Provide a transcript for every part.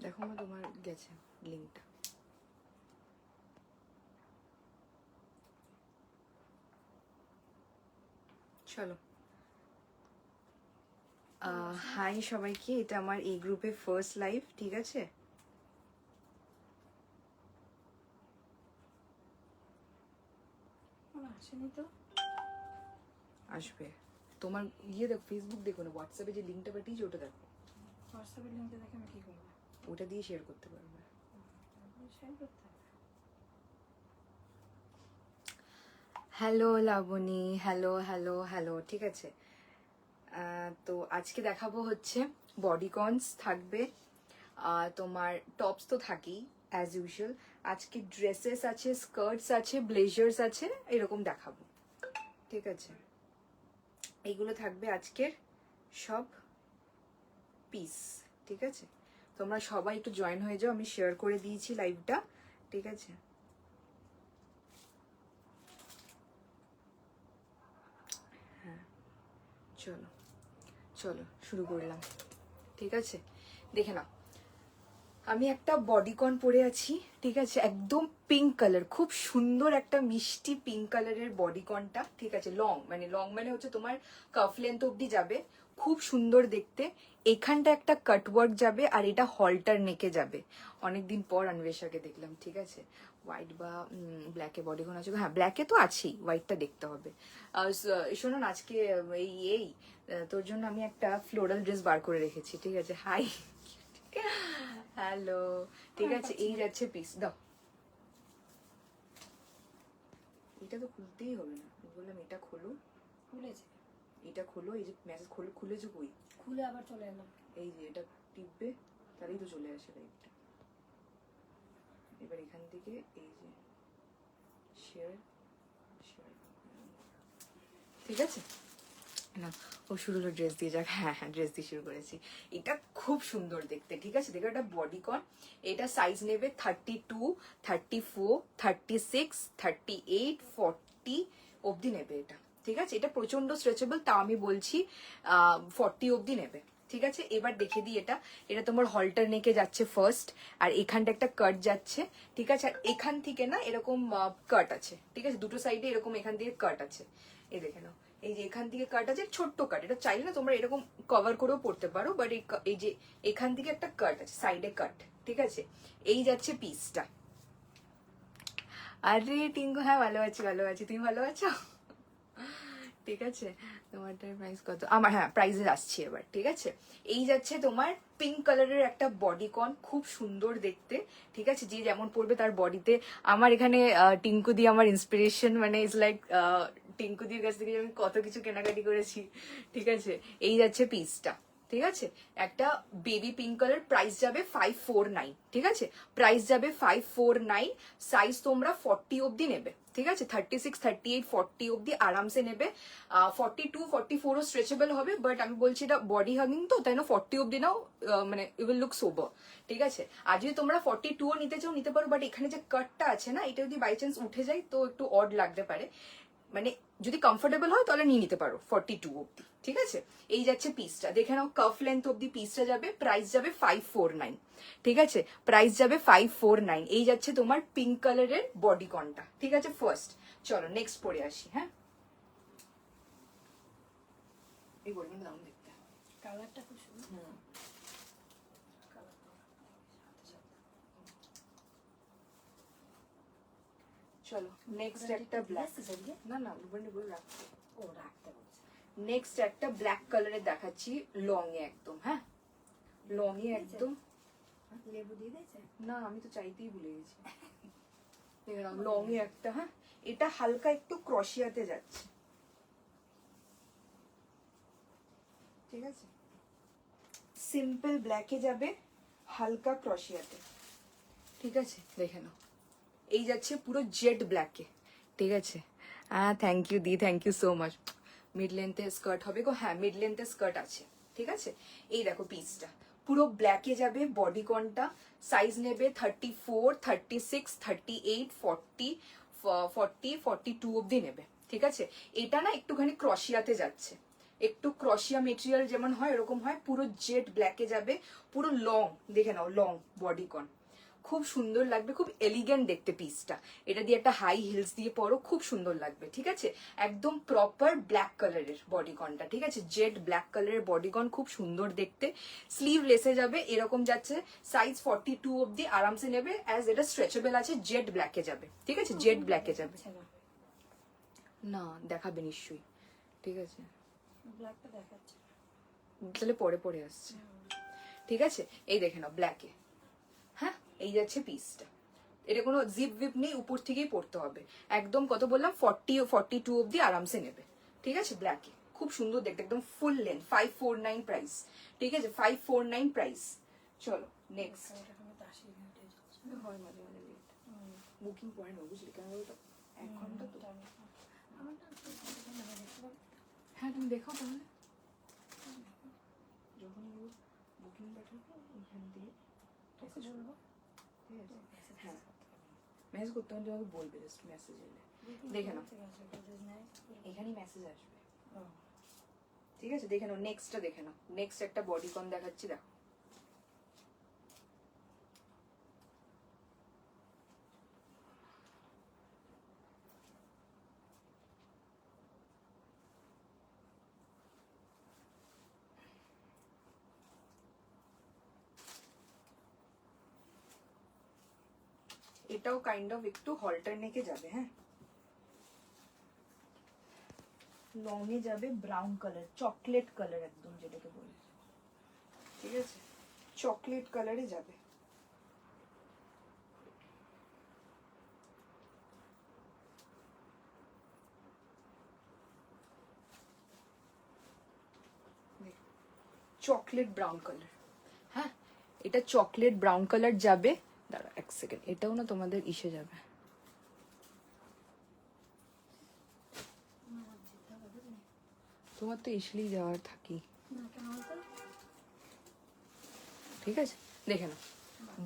দেখো মা তোমার গেছে লিঙ্কটা। চলো হাই সবাইকে, এটা আমার এই গ্রুপে ফার্স্ট লাইভ, ঠিক আছে? আসেনি তো, আসবে তোমার ইয়ে দেখো, ফেসবুক দেখো না, হোয়াটসঅ্যাপে যে লিঙ্কটা পাঠিয়েছি ওটা দেখো। হোয়াটসঅ্যাপের লিঙ্কটা দেখে আমি কি করবো? ওটা দিয়ে শেয়ার করতে পারবে। শেয়ার করতে হবে। Hello Labani, hello hello hello, ঠিক আছে। তো আজকে দেখাবো হচ্ছে বডিকনস থাকবে, তোমার টপস তো থাকেই অ্যাজ ইউজুয়াল। আজকে ড্রেসেস আছে, স্কার্টস আছে, ব্লেজার্স আছে, এরকম দেখাবো, ঠিক আছে? এইগুলো থাকবে আজকের সব পিস, ঠিক আছে? তোমরা সবাই একটু জয়েন হয়ে যাও, আমি শেয়ার করে দিয়েছি লাইভটা, ঠিক আছে? হ্যাঁ, চলো চলো শুরু করলাম, ঠিক আছে? দেখে নাও, আমি একটা বডিকন পরে আছি, ঠিক আছে? একদম পিঙ্ক কালার, খুব সুন্দর একটা মিষ্টি পিঙ্ক কালারের বডিকনটা, ঠিক আছে? লং মানে হচ্ছে তোমার কাফ লেন্থ অব্দি যাবে, খুব সুন্দর দেখতে। এখানটা একটা কাটওয়ার্ক যাবে, আর এটা হলটার নেকে যাবে। অনেকদিন পর অন্বেষাকে দেখলাম, ঠিক আছে? হোয়াইট বা ব্ল্যাকে বডিকন আছে, হ্যাঁ ব্ল্যাকে তো আছেই, হোয়াইটটা দেখতে হবে। শোনো না, আজকে এই তোর জন্য আমি একটা ফ্লোরাল ড্রেস বার করে রেখেছি, ঠিক আছে? হাই, হ্যালো, ঠিক আছে? এই যাচ্ছে পিস, দাও। এটা তো খুলতেই হবে না, বললাম এটা খোলো। খুলেছে, এটা খোলো, এই যে মেসেজ খুলেছো কই? খুলে আবার চলে এলাম। এই যে এটা টিপবে, তাহলেই তো চলে আসে লাইটটা। এবার এখান থেকে এই যে শেয়ার শেয়ার, ঠিক আছে না? ও শুরু হলো ড্রেস দিয়ে, যাক। হ্যাঁ হ্যাঁ, ড্রেস দিয়ে শুরু করেছি। এটা খুব সুন্দর দেখতে, ঠিক আছে? দেখো, এটা বডিকন, এটা সাইজ নেবে 32, 34, 36, 38, 40 অবধি নেবে এটা, ঠিক আছে? এটা প্রচন্ড স্ট্রেচেবল, তাও আমি বলছি 40 অবধি নেবে, ঠিক আছে? এবার দেখে দিই, এটা এটা তোমার হলটার নেকে যাচ্ছে ফার্স্ট, আর এখানটা একটা কাট যাচ্ছে, ঠিক আছে? আর এখান থেকে না এরকম কাট আছে, ঠিক আছে? দুটো সাইডে এরকম এখান দিয়ে কাট আছে, এই দেখে নাও। এই যে এখান থেকে কাট আছে, ছোট্ট কাট, এটা চাইলে না তোমরা এরকম কভার করেও পড়তে পারো, বাট এই যে এখান থেকে একটা কাট আছে, সাইডে কাট, ঠিক আছে? এই যাচ্ছে পিসটা। আরে টিঙ্কু, হ্যাঁ ভালো আছি ভালো আছি, তুমি ভালো আছো? ঠিক আছে, তোমারটার প্রাইস কত? আমার, হ্যাঁ প্রাইসে আসছি এবার, ঠিক আছে? এই যাচ্ছে তোমার পিঙ্ক কালারের একটা বডিকন, খুব সুন্দর দেখতে, ঠিক আছে? যে যেমন পড়বে তার বডিতে। আমার এখানে টিঙ্কু দি আমার ইন্সপিরেশন, মানে ইটস লাইক টিঙ্কু দির কাছ থেকে আমি কত কিছু কেনাকাটি করেছি, ঠিক আছে? এই যাচ্ছে পিসটা, ঠিক আছে? একটা বেবি পিঙ্ক কালার, প্রাইস যাবে 549, ঠিক আছে? প্রাইস যাবে 549। সাইজ তোমরা 40 অবধি নেবে, ঠিক আছে? 36, 38, 40 অবধি আরামসে নেবে। 42, 44ও স্ট্রেচেবল হবে, বাট আমি বলছি এটা বডি হাগিং তো, তাই না? 40 অবধি নাও, মানে ইউ উইল লুক সোবার, ঠিক আছে? আর যদি তোমরা 42ও নিতে চাও নিতে পারো, বাট এখানে যে কাটটা আছে না, এটা যদি বাই চান্স উঠে যায় তো একটু অড লাগতে পারে। মানে যদি কমফোর্টেবল হয় তাহলে নিয়ে নিতে পারো 42 অব্দি, ঠিক আছে? এই যাচ্ছে পিসটা, দেখে নাও কাফ লেন্থ অব্দি পিসটা যাবে, প্রাইস যাবে 549, ঠিক আছে? প্রাইস যাবে 549। এই যাচ্ছে তোমার পিঙ্ক কালারের বডিকনটা, ঠিক আছে? ফার্স্ট, চলো নেক্সট পরে আসি। হ্যাঁ, এই বডিকনটা দাম দেখতে, কালারটা খুব সুন্দর। চলো নেক্সট একটা ব্ল্যাক, না না বলে রাখতে, ও রাখতে বলছে। নেক্সট একটা ব্ল্যাক কালারের দেখাচ্ছি, লং এ একদম, হ্যাঁ লং এ একদম। লেবু দিয়ে দিয়েছে? না আমি তো চাইতেই ভুলে গেছি। লং এ একটা, হ্যাঁ এটা হালকা একটু ক্রশিয়াতে যাচ্ছে, ঠিক আছে? সিম্পল ব্ল্যাকে যাবে, হালকা ক্রশিয়াতে, ঠিক আছে? দেখে নাও, এই যাচ্ছে পুরো জেড ব্ল্যাকে, ঠিক আছে? থ্যাংক ইউ দি, thank you so much. Mid লেন্থের স্কার্ট হবে গো, হ্যাঁ মিড লেন্থের স্কার্ট আছে, ঠিক আছে? এই দেখো পিসটা পুরো ব্ল্যাকে যাবে, বডিকনটা সাইজ নেবে 34, 36, 38, 40, 40, 42 অব্দি নেবে, ঠিক আছে? এটা না একটুখানি ক্রশিয়াতে যাচ্ছে, একটু ক্রশিয়া মেটেরিয়াল যেমন হয় এরকম হয়, পুরো জেড ব্ল্যাকে যাবে, পুরো লং, দেখে নাও লং বডিকন, খুব সুন্দর লাগবে, খুব এলিগেন্ট দেখতে পিসটা। এটা দিয়ে একটা হাই হিলস দিয়ে পরো, খুব সুন্দর লাগবে, ঠিক আছে। একদম প্রপার ব্ল্যাক কালারের বডিকনটা, ঠিক আছে, জেড ব্ল্যাক কালারের বডিকন, খুব সুন্দর দেখতে। স্লিভ লেসে যাবে, এরকম যাচ্ছে, সাইজ 42 অব্দি আরামসে নেবে, অ্যাজ এটা স্ট্রেচেবল আছে, জেড ব্ল্যাকে যাবে, ঠিক আছে, জেড ব্ল্যাকে যাবে। আচ্ছা না, না দেখাবে নিশ্চয়ই, ঠিক আছে, ব্ল্যাকটা দেখাচ্ছে। তাহলে পরে পরে আসছে, ঠিক আছে। এই দেখে নাও ব্ল্যাকে, হ্যাঁ, এই যাচ্ছে পিসটা। এটা কোনো জিপ ভিপ নেই, উপর থেকেই পড়তে হবে একদম, কত বললাম 42 অব্দি আরামসে নেবে, ঠিক আছে, ব্ল্যাকে, খুব সুন্দর দেখতে, একদম ফুল লেন্থ, 549 প্রাইস, ঠিক আছে, 549 প্রাইস। চলো নেক্সট। এটা আমি 80 মিনিটে যাচ্ছে। হয় মাঝে মাঝে লেট, বুকিং পরে না, বুঝলি কেন বলতো, 1 ঘন্টা তো। আমারটা দেখতে পাবো। হ্যাঁ তুমি দেখাও তাহলে, যখন বুকিং পাঠাবো ওইখান দিয়ে তোকে বলবো। ঠিক আছে, হ্যাঁ মেসেজ করতে হবে, তোমাকে বলবে জাস্ট মেসেজ এলে দেখে নাও, এখানেই মেসেজ আসবে, ঠিক আছে। দেখে নাও নেক্সটটা, দেখে নাও নেক্সট একটা বডিকন দেখাচ্ছি, দেখো এটাও কাইন্ড অফ একটু হল্টার নেকে যাবে, হ্যাঁ, লং এ যাবে, ব্রাউন কালার, চকলেট কালার একদম যেটাকে বলে, ঠিক আছে, চকলেট কালারে যাবে। চকলেট ব্রাউন কালার, হ্যাঁ, এটা চকলেট ব্রাউন কালার যাবে। দাঁড়া এক সেকেন্ড, এটাও না তোমাদের ইসে যাবে, তোমার তো ইসলি যাওয়ার থাকি, না কেন বলতো? ঠিক আছে। দেখে নাও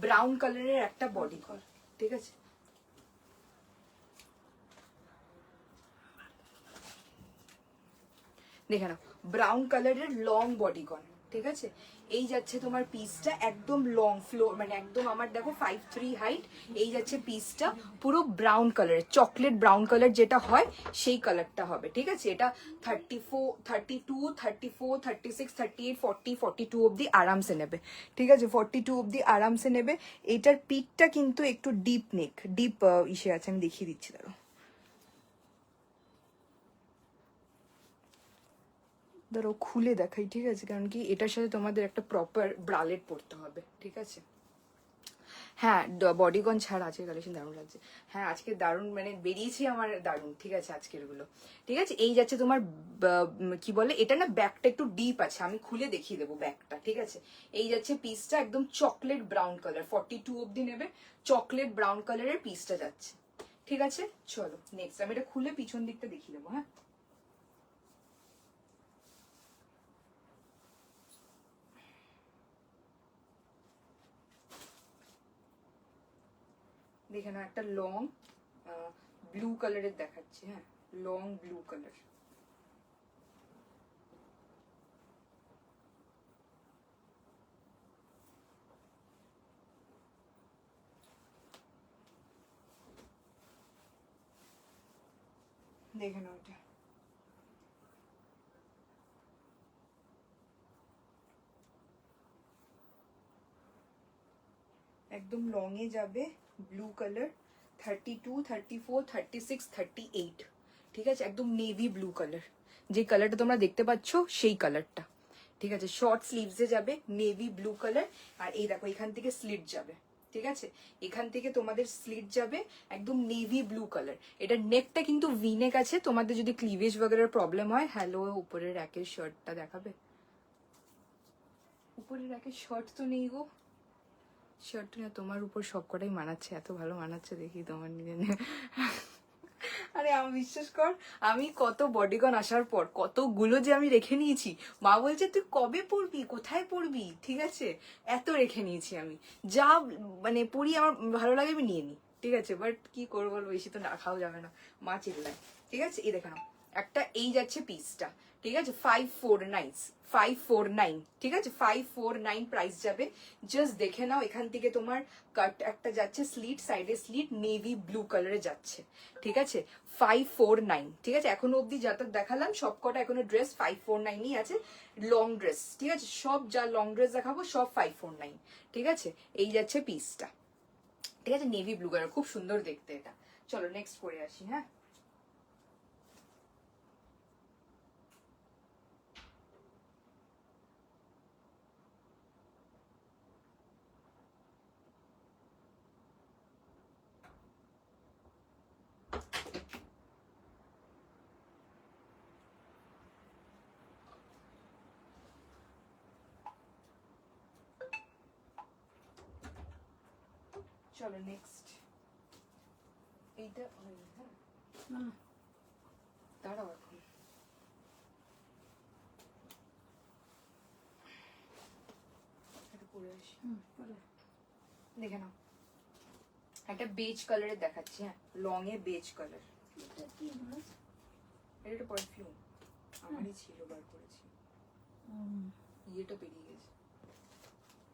ব্রাউন কালারের একটা বডি কল, ঠিক আছে, দেখে নাও ব্রাউন কালারের লং বডিকন, ঠিক আছে। এই যাচ্ছে তোমার পিসটা, একদম লং ফ্লোর, মানে একদম আমার দেখো 5'3" হাইট, এই যাচ্ছে পিসটা, পুরো ব্রাউন কালারের, চকলেট ব্রাউন কালার যেটা হয় সেই কালারটা হবে, ঠিক আছে। এটা 34, 32, 34, 36, 38, 40, 42 অব্দি আরামসে নেবে, ঠিক আছে, 42 অব্দি আরামসে নেবে। এইটার পিকটা কিন্তু একটু ডিপ নেক, ডিপ ইসে আছে, আমি দেখিয়ে দিচ্ছি, দাঁড়ো ধরো খুলে দেখাই, ঠিক আছে, কারণ কি এটার সাথে তোমাদের একটা প্রপার ব্রালেট পরতে হবে, ঠিক আছে। হ্যাঁ বডিকন ছাড়া আছে কালেকশন, দারুণ লাগছে, হ্যাঁ আজকে দারুণ মানে বেরিয়েছে আমার, দারুণ, ঠিক আছে আজকের গুলো, ঠিক আছে। এই যাচ্ছে তোমার কি বলে এটা না, ব্যাকটা একটু ডিপ আছে, আমি খুলে দেখিয়ে দেবো ব্যাকটা, ঠিক আছে। এই যাচ্ছে পিসটা, একদম চকলেট ব্রাউন কালার, 42 অব্দি নেবে, চকলেট ব্রাউন কালারের পিসটা যাচ্ছে, ঠিক আছে। চলো নেক্সট, আমি এটা খুলে পিছন দিকটা দেখিয়ে দেবো, হ্যাঁ। দেখে নাও একটা লং ব্লু কালারের দেখাচ্ছি, হ্যাঁ, লং ব্লু কালার, দেখে নাও এটা, একদম লং এ যাবে, ব্লু কালার, 32, 34, 36, 38, ঠিক আছে, একদম নেভি ব্লু কালার, যে কালারটা তোমরা দেখতে পাচ্ছ সেই কালারটা, ঠিক আছে। শর্ট স্লিভসে যাবে, নেভি ব্লু কালার, আর এই দেখো এখান থেকে স্লিট যাবে, ঠিক আছে, এখান থেকে তোমাদের স্লিট যাবে, একদম নেভি ব্লু কালার। এটা নেকটা কিন্তু ভি নেক আছে, তোমাদের যদি ক্লিভেজ বগেরার প্রবলেম হয়, হ্যালো উপরের র্যাকের শার্টটা দেখাবে, উপরের র্যাকের শার্ট তো নেই গো, শার্টটা না তোমার উপর সবকটাই মানাচ্ছে, এত ভালো মানাচ্ছে দেখি তোমার নিজে আরে আমি বিশ্বাস কর, আমি কত বডিকন আসার পর কতগুলো যে আমি রেখে নিয়েছি, মা বলছে তুই কবে পড়বি, কোথায় পড়বি, ঠিক আছে, এত রেখে নিয়েছি আমি, যা মানে পড়ি আমার ভালো লাগে আমি নিয়ে নিই, ঠিক আছে। বাট কি করবো বল, বেশি তো না খাওয়া যাবে না, মা চিল্লায়, ঠিক আছে। এই দেখো না একটা এই যাচ্ছে পিসটা, ঠিক আছে 549, ঠিক আছে 549 প্রাইস যাবে। জাস্ট দেখে নাও, এখান থেকে তোমার কাট একটা যাচ্ছে, স্লিট সাইডে স্লিট নেভি ব্লু কালারে যাচ্ছে, ঠিক আছে 549, ঠিক আছে। এখনো অবধি যত দেখালাম সব কটা এখনো ড্রেস 549ই আছে, লং ড্রেস, ঠিক আছে সব যা লং ড্রেস দেখাবো সব 549, ঠিক আছে। এই যাচ্ছে পিসটা, ঠিক আছে নেভি ব্লু কালার, খুব সুন্দর দেখতে এটা। চলো নেক্সট করে আসি, হ্যাঁ। চলো নেক্সট এইটা হয়নি, হ্যাঁ না দাঁড়াও এখন এটা পরে আসি, পরে দেখে নাও একটা বেজ কালারের দেখাচ্ছি, হ্যাঁ লং এ বেজ কালার। এটা কি বলছ? এটা একটা পারফিউম আমারই ছিল, বার করেছি, ইয়েটা বেরিয়ে গেছে।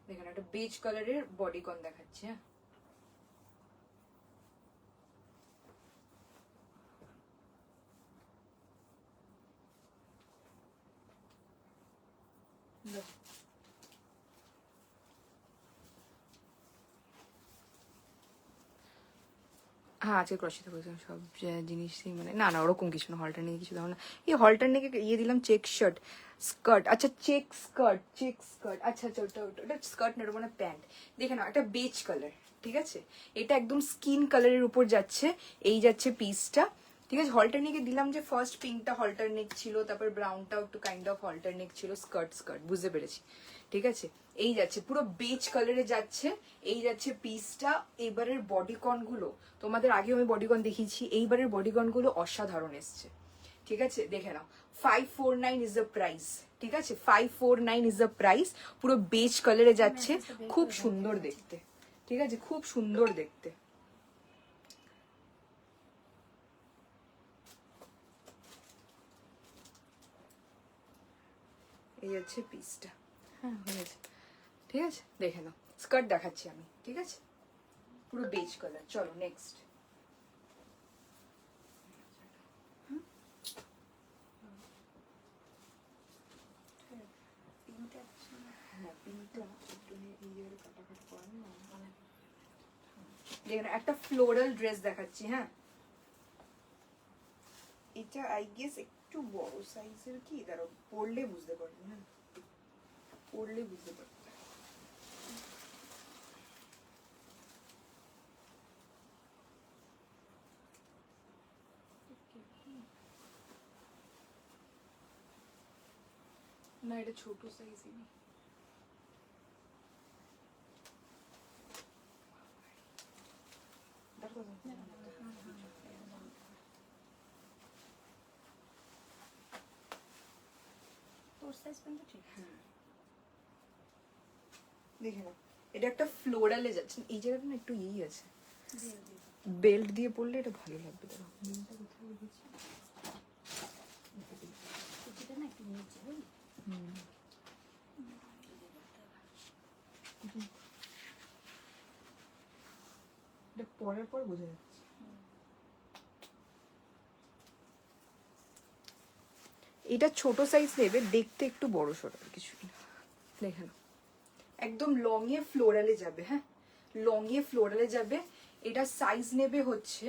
দেখেন একটা বেজ কালারের বডিকন দেখাচ্ছি, হ্যাঁ দেখো। হ্যাঁ আজকে ক্রসিতে বলছিলাম সব জিনিসই, মানে না না ওরকম কিছু না, হলটার নিয়ে কিছু দাও না। এই হলটার নিয়ে ইয়ে দিলাম চেক শার্ট স্কার্ট, আচ্ছা চেক স্কার্ট আচ্ছা আচ্ছা ওটা ওটা ওটা স্কার্ট না, ওটা মানে প্যান্ট। দেখে নাও একটা বেজ কালার, ঠিক আছে এটা একদম স্কিন কালারের উপর যাচ্ছে, এই যাচ্ছে পিসটা, ঠিক আছে। হলটারনেকে দিলাম যে ফার্স্ট পিঙ্কটা হলটারনেক ছিল, তারপর ব্রাউনটাও একটু কাইন্ড অফ হলটারনেক ছিল, স্কার্ট বুঝতে পেরেছি, ঠিক আছে। এই যাচ্ছে পুরো বেজ কালারে যাচ্ছে, এই যাচ্ছে পিসটা। এবারের বডিকন গুলো তোমাদের আগে আমি বডিকন দেখিয়েছি, এইবারের বডিকন গুলো অসাধারণ এসছে, ঠিক আছে দেখে নাও 549 ইজ দ্য প্রাইস, ঠিক আছে 549 ইজ দ্য প্রাইস। পুরো বেজ কালারে যাচ্ছে, খুব সুন্দর দেখতে, ঠিক আছে খুব সুন্দর দেখতে। এই হচ্ছে পিসটা, হ্যাঁ হয়েছে, ঠিক আছে দেখে নাও। স্কার্ট দেখাচ্ছি আমি, ঠিক আছে পুরো বেজ কালার। চলো নেক্সট, তিনটে হ্যাঁ পিঙ্কটা একটু ইয়ের কাটাকাটি করা না, দেখেন একটা ফ্লোরাল ড্রেস দেখাচ্ছি, হ্যাঁ এটা আই গেস একটু বড় সাইজের, কি দাঁড়াও পরলে বুঝতে পারবে, হ্যাঁ পরলে বুঝতে পারবে। না এটা ছোট সাইজই, তোর সাইজ কিন্তু ঠিক দেখে নাও এটা একটা ফ্লোরালে যাচ্ছে, এই জায়গাটা না একটু ইয়ে আছে, দিয়ে দিয়ে বেল্ট দিয়ে পরলে এটা ভালো লাগবে। দাঁড়াও বেল্টটা কোথায় রেখেছি? কুচিটা না একটু নিচে বুঝলি? এটা পরার পর বোঝা যাচ্ছে। এটা ছোট সাইজ নেবে, দেখতে একটু বড় সড় আর কিছু না। দেখে নাও একদম লং এ ফ্লোরালে যাবে, হ্যাঁ লং এ ফ্লোরালে যাবে। এটা সাইজ নেবে হচ্ছে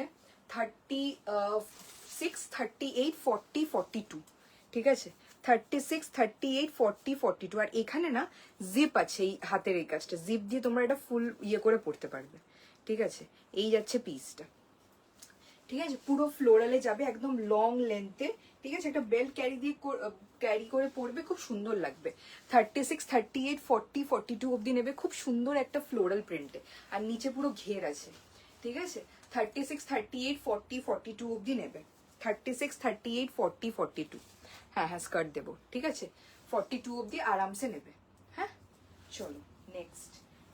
36, 38, 40, 42, ঠিক আছে 36, 38, 40, 42। আর এখানে না জিপ আছে, এই হাতের এই কাজটা জিপ দিয়ে তোমরা এটা ফুল ইয়ে করে পড়তে পারবে, ঠিক আছে। এই যাচ্ছে পিসটা, ঠিক আছে পুরো ফ্লোরালে যাবে একদম লং লেন্থে, ঠিক আছে একটা বেল্ট ক্যারি করে পরবে, খুব সুন্দর লাগবে। 36, 38, 40, 42 অব্দি নেবে, খুব সুন্দর একটা ফ্লোরাল প্রিন্টে, আর নিচে পুরো ঘের আছে, ঠিক আছে 36, 38, 40, 42 অব্দি নেবে। 36, 38, 40, 42, হ্যাঁ হ্যাঁ স্কার্ট দেবো, ঠিক আছে 42 অব্দি আরামসে নেবে, হ্যাঁ। চলো নেক্সট,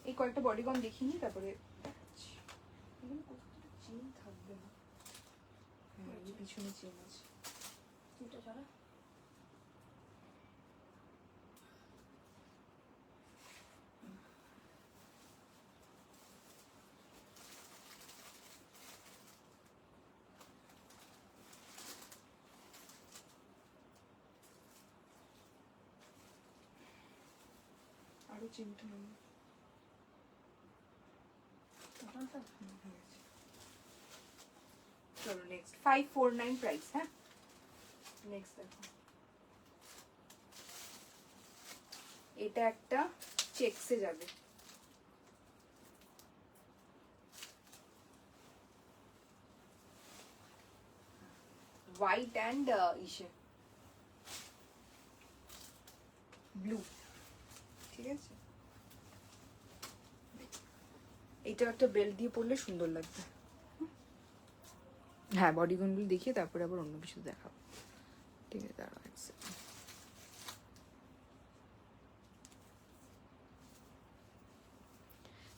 এই কয়েকটা বডিকন দেখিনি তারপরে দেখাচ্ছি। এখানে কোথাও চেন থাকবে না, হ্যাঁ এই পিছনে চেন আছে, দুটো ছড়া আরো চিমটা নেব। তখন তো চলো নেক্সট 549 প্রাইস। হ্যাঁ নেক্সট দেখো, এটা একটা চেকসে যাবে, হোয়াইট অ্যান্ড ইসে ব্লু, ঠিক আছে। এটা একটা বেল্ট দিয়ে পরলে সুন্দর লাগবে। হ্যাঁ বডিগুলো দেখিয়ে তারপরে আবার অন্য কিছু দেখাবো, ঠিক আছে। দাঁড়াও এক second।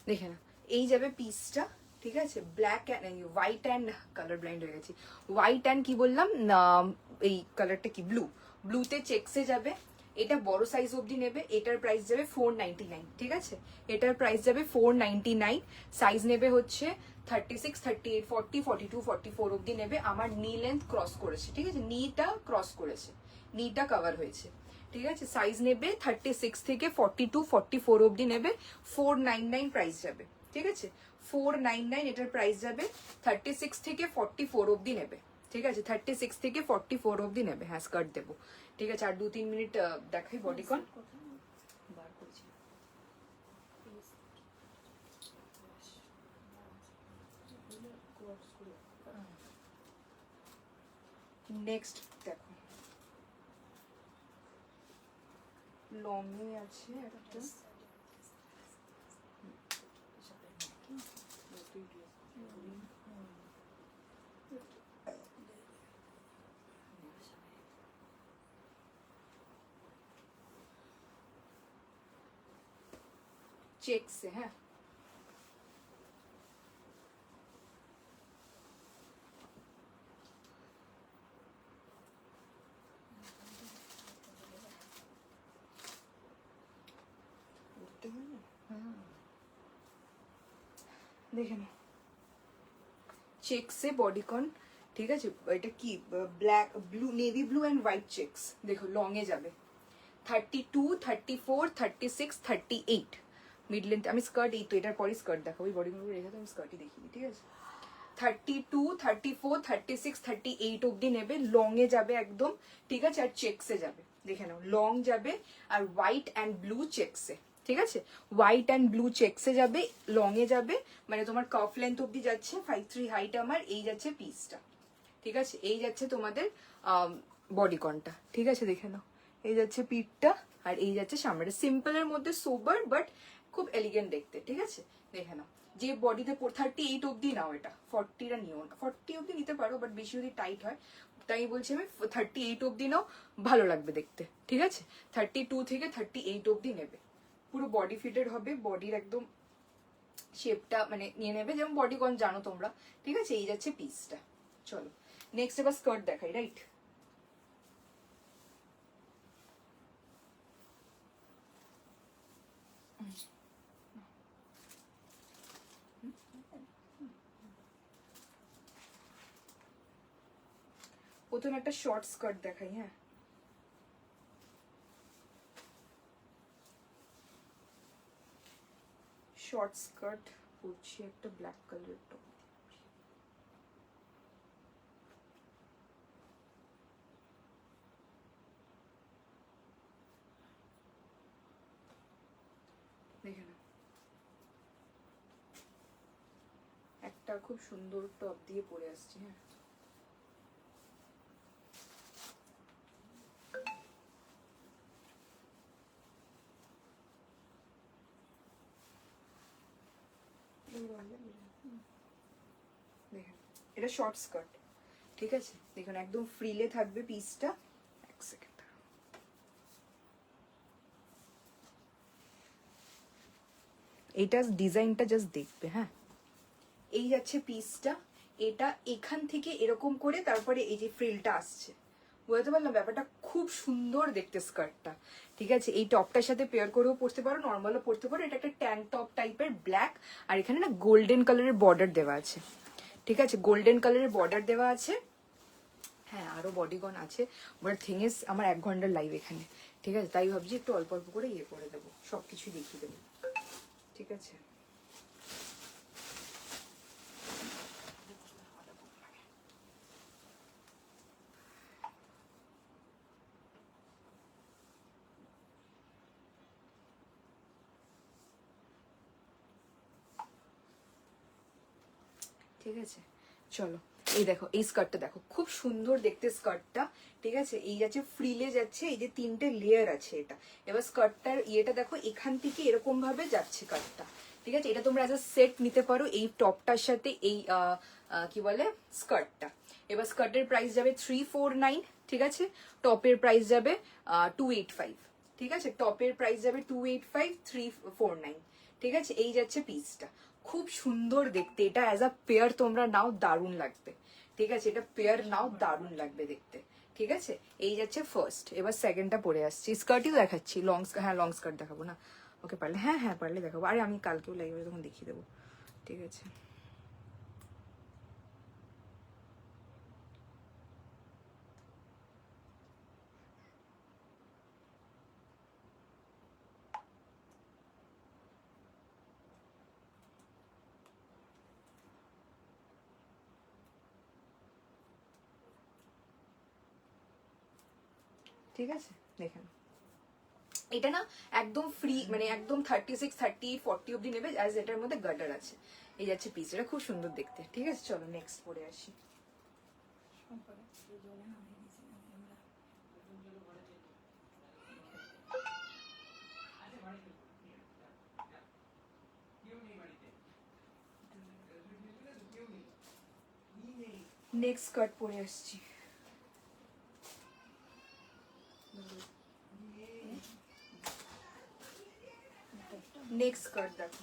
দেখে না, এই যাবে পিসটা, ঠিক আছে। Black and white and colour blind হয়ে গেছি, হোয়াইট অ্যান্ড কি বললাম না, এই কালারটা কি ব্লু, ব্লুতে চেকসে যাবে। এটা বড় সাইজ অবধি নেবে, এটার প্রাইস যাবে 499, ঠিক আছে। এটার প্রাইস যাবে 499, সাইজ নেবে হচ্ছে 36, 38, 40, 42, 44 অবধি নেবে। আমার নি লেন্থ ক্রস করেছে, ঠিক আছে, নিটা ক্রস করেছে, নিটা কভার হয়েছে, ঠিক আছে। সাইজ নেবে 36 থেকে 42, 44 অবধি নেবে। 499 প্রাইস যাবে, ঠিক আছে। 499 এটার প্রাইস যাবে। 36 থেকে 44 অবধি নেবে, ঠিক আছে। 36 থেকে 44 অবধি নেবে। হ্যাঁ স্কার্ট দেবো, ঠিক আছে। আর 2-3 মিনিট দেখাই বডিকন বার করছি। নেক্সট দেখো, লং এ আছে একটা চেক से। হ্যাঁ দেখে না, চেক से বডিকন, ঠিক আছে। এটা কি black blue, navy blue and white checks. দেখো লং এ যাবে 32, 34, 36, 38 মিড লেন্থ। আমি স্কার্ট এই তো এটার পরে স্কার্ট দেখাবো, ওই বডিগুলো রেখে তো আমি স্কার্টই দেখিনি, ঠিক আছে। 32, 34, 36, 38 অবধি নেবে, লং এ যাবে একদম, ঠিক আছে। আর চেকসে যাবে, দেখে নাও লং যাবে আর হোয়াইট অ্যান্ড ব্লু চেকসে, ঠিক আছে। হোয়াইট অ্যান্ড ব্লু চেকসে যাবে, লং এ যাবে, মানে তোমার কাফ লেন্থ অবধি যাচ্ছে। 5'3" হাইট আমার, এই যাচ্ছে পিসটা, ঠিক আছে। এই যাচ্ছে তোমাদের বডিকনটা, ঠিক আছে। দেখে নাও, এই যাচ্ছে পিঠটা আর এই যাচ্ছে সামনেটা। সিম্পলের মধ্যে সোবার বাট খুব এলিগেন্ট দেখতে, ঠিক আছে। দেখে নাও, যে বডিতে 38 অবধি নাও, এটা 40টা নিও না, 40 অবধি নিতে পারো বাট বেশি যদি টাইট হয়, তাই বলছি আমি 38 অবধি নাও, ভালো লাগবে দেখতে, ঠিক আছে। 32 থেকে 38 অবধি নেবে, পুরো বডি ফিটেড হবে, বডির একদম শেপটা মানে নিয়ে নেবে, যেমন বডিকন জানো তোমরা, ঠিক আছে। এই যাচ্ছে পিসটা। চলো নেক্সট এবার স্কার্ট দেখাই, রাইট। প্রথমে একটা শর্ট স্কার্ট দেখাই। হ্যাঁ শর্ট স্কার্ট পরছি, একটা ব্ল্যাক কালারের টপ। দেখে না, একটা খুব সুন্দর টপ দিয়ে পরে আসছি। হ্যাঁ দেখেন, এটা শর্ট স্কার্ট, ঠিক আছে। দেখুন একদম ফ্রিলে থাকবে পিসটা। এক সেকেন্ড, এইটা ডিজাইনটা জাস্ট দেখবে। হ্যাঁ এই যাচ্ছে পিসটা, এটা এখান থেকে এরকম করে তারপরে এই যে ফ্রিলটা আসছে, বুঝতে পারলাম ব্যাপারটা, খুব সুন্দর দেখতে স্কার্টটা। ঠিক আছে, এই টপটার সাথে পেয়ার করেও পরতে পারো, নর্মালও পরতে পারো। এটা একটা ট্যাঙ্ক টপ টাইপের ব্ল্যাক, আর এখানে না গোল্ডেন কালারের বর্ডার দেওয়া আছে। ঠিক আছে, গোল্ডেন কালারের বর্ডার দেওয়া আছে। হ্যাঁ, আরো বডিগন আছে, বাট থিং ইজ আমার 1 ঘন্টার লাইভ এখানে। ঠিক আছে, তাই ভাবছি একটু অল্প অল্প করে ইয়ে করে দেবো, সবকিছু দেখিয়ে দেবো। ঠিক আছে, ঠিক আছে চলো। এই দেখো, এই স্কার্টটা দেখো, খুব সুন্দর দেখতে স্কার্টটা। ঠিক আছে, এই যাচ্ছে ফ্রিলে যাচ্ছে, এই যে 3টে লেয়ার আছে এটা। এবার স্কার্টটার ইয়েটা দেখো, এখান থেকে এরকম ভাবে যাচ্ছে কাটটা। ঠিক আছে, এটা তোমরা অ্যাজ আ সেট নিতে পারো এই টপটার সাথে, এই কি বলে স্কার্টটা। এবার স্কার্টের প্রাইস যাবে 349। ঠিক আছে, টপের প্রাইস যাবে 285। ঠিক আছে, টপের প্রাইস যাবে 285, 349। ঠিক আছে, এই যাচ্ছে পিসটা, খুব সুন্দর দেখতে। এটা অ্যাজ আ পেয়ার তোমরা নাও, দারুণ লাগবে। ঠিক আছে, এটা পেয়ার নাও, দারুণ লাগবে দেখতে। ঠিক আছে, এই যাচ্ছে ফার্স্ট। এবার সেকেন্ডটা পরে আসছি, স্কার্টই দেখাচ্ছি। লং, হ্যাঁ লং স্কার্ট দেখাবো না? ওকে, পারলে, হ্যাঁ হ্যাঁ পারলে দেখাবো। আরে আমি কালকেও লাইভে তখন দেখিয়ে দেবো। ঠিক আছে, ঠিক আছে দেখে নাও। এটা না একদম ফ্রি, মানে একদম 36, 38, 40 অব্দি নেবে, অ্যাজ এটার মধ্যে গার্ডার আছে। এই যাচ্ছে পিস, এটা খুব সুন্দর দেখতে। ঠিক আছে, চলো নেক্সট পরে আসি। নেক্সট স্কার্ট পরে আসছি। নেক্সট স্কার্ট দেখো,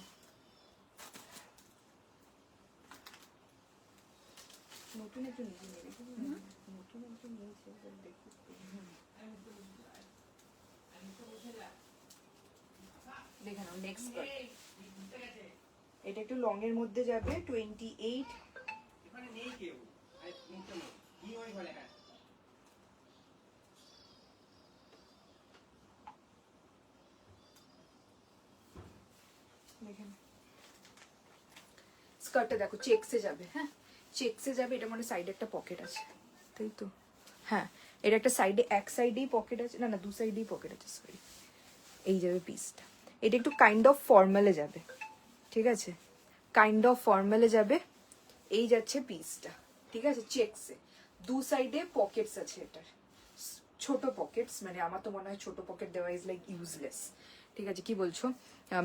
নতুন একটু নিজে নেবে, নতুন একটু নিয়েছে, দেখি। দেখে নাও নেক্সট স্কার্ট। এটা একটু লং এর মধ্যে যাবে, 28। স্কার্টটা দেখো চেকসে যাবে, হ্যাঁ চেকসে যাবে। এটা মানে সাইডে একটা পকেট আছে, তাই তো? হ্যাঁ, এটা একটা সাইডে, এক সাইডেই পকেট আছে, না না দু সাইডেই পকেট আছে, সরি। এই যাবে পিসটা। এটা একটু কাইন্ড অফ ফর্মালে যাবে। ঠিক আছে, কাইন্ড অফ ফর্মালে যাবে। এই যাচ্ছে পিসটা। ঠিক আছে, চেকসে, দু সাইডে পকেটস আছে এটার, ছোট পকেটস। মানে আমার তো মনে হয় ছোট পকেট দেওয়া ইজ লাইক ইউজলেস। ঠিক আছে, কি বলছো?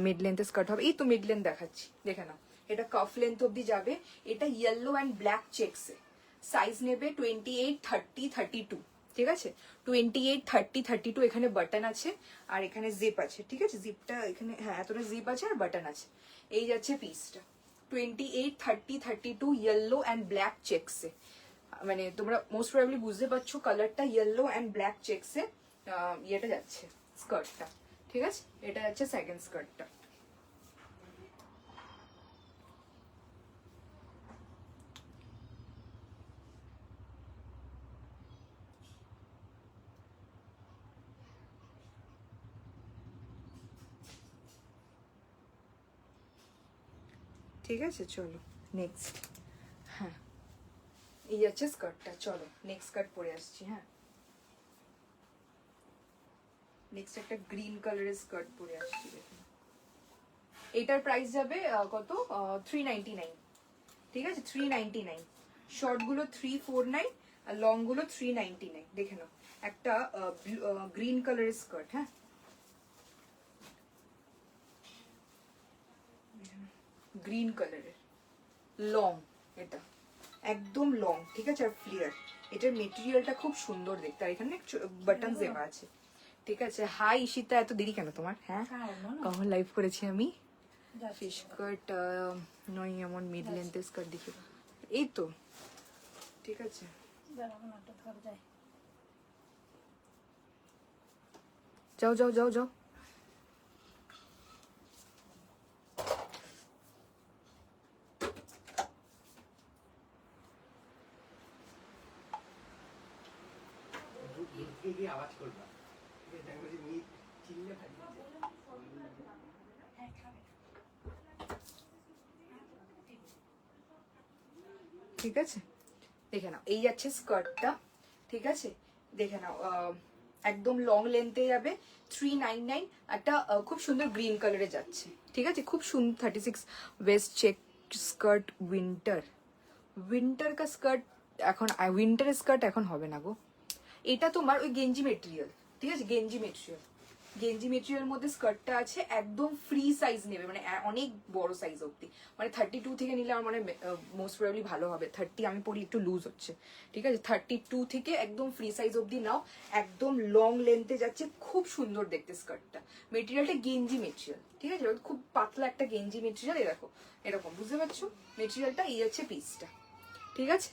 মিড লেন্থে স্কার্ট হবে, এই তো মিড লেন্থ দেখাচ্ছি, দেখে নাও। এটা কাফ লেন্থ অব্দি যাবে। এটা ইয়েলো অ্যান্ড ব্ল্যাক চেকসে। সাইজ নেবে 28, 30, 32। ঠিক আছে, 28, 30, 32। এখানে বাটন আছে আর এখানে জিপ আছে। ঠিক আছে, জিপটা এখানে, হ্যাঁ এতটা জিপ আছে আর বাটন আছে। এই যাচ্ছে পিসটা, 28, 30, 32 ইয়েলো অ্যান্ড ব্ল্যাক চেকসে। মানে তোমরা মোস্ট প্রবাবলি বুঝতে পারছো, কালারটা ইয়েলো অ্যান্ড ব্ল্যাক চেকসে ইয়েটা যাচ্ছে স্কার্টটা। ঠিক আছে, এটা যাচ্ছে সেকেন্ড স্কার্টটা। ঠিক আছে, চলো নেক্সট। হ্যাঁ, এই যাচ্ছে স্কার্টটা। চলো নেক্সট স্কার্ট পরে আসছি। হ্যাঁ, নেক্সট একটা গ্রিন কালারের স্কার্ট পরে আসছি, দেখুন। এটার প্রাইস যাবে কত? 399। ঠিক আছে, 399। শর্ট গুলো 349 আর লং গুলো 399। দেখে নাও, একটা গ্রিন কালারের স্কার্ট। হ্যাঁ, গ্রিন কালারের লং, এটা একদম লং। ঠিক আছে, আর ফ্লিয়ার। এটার মেটেরিয়ালটা খুব সুন্দর দেখতে, আর এখানে বাটন দেওয়া আছে। ঠিক আছে, হাই ঈশিতা, এত দেরি কেন তোমার? হ্যাঁ, কখন লাইভ করেছি আমি? ফিশ কাট নয়, এমন মিড লেন্থের স্কার্ট দেখি। এই তো, ঠিক আছে। যাও যাও যাও যাও। আওয়াজ করবা চিল্লে থাকবে। ঠিক আছে, দেখে নাও এই যাচ্ছে স্কার্টটা। ঠিক আছে, দেখে নাও একদম লং লেন্থে যাবে 399, একটা খুব সুন্দর গ্রিন কালারে যাচ্ছে। ঠিক আছে, খুব সুন্দর 36 ওয়েস্ট চেক স্কার্ট। উইন্টার কা স্কার্ট এখন, উইন্টার স্কার্ট এখন হবে না গো। এটা তোমার ওই গেঞ্জি মেটেরিয়াল। ঠিক আছে, গেঞ্জি মেটেরিয়াল মধ্যে স্কার্টটা আছে, একদম ফ্রি সাইজ নেবে, মানে অনেক বড় সাইজ অব্দি, মানে 32 থেকে নিলে আমার মানে মোস্ট প্রবাবলি ভালো হবে। 30 আমি পরি একটু লুজ হচ্ছে। ঠিক আছে, 32 থেকে একদম ফ্রি সাইজ অব্দি নাও, একদম লং লেন্থে যাচ্ছে, খুব সুন্দর দেখতে স্কার্টটা। মেটেরিয়ালটা গেঞ্জি মেটেরিয়াল। ঠিক আছে, খুব পাতলা একটা গেঞ্জি মেটেরিয়াল। এরকম এরকম বুঝতে পারছো মেটেরিয়ালটা, এই হচ্ছে পিসটা। ঠিক আছে,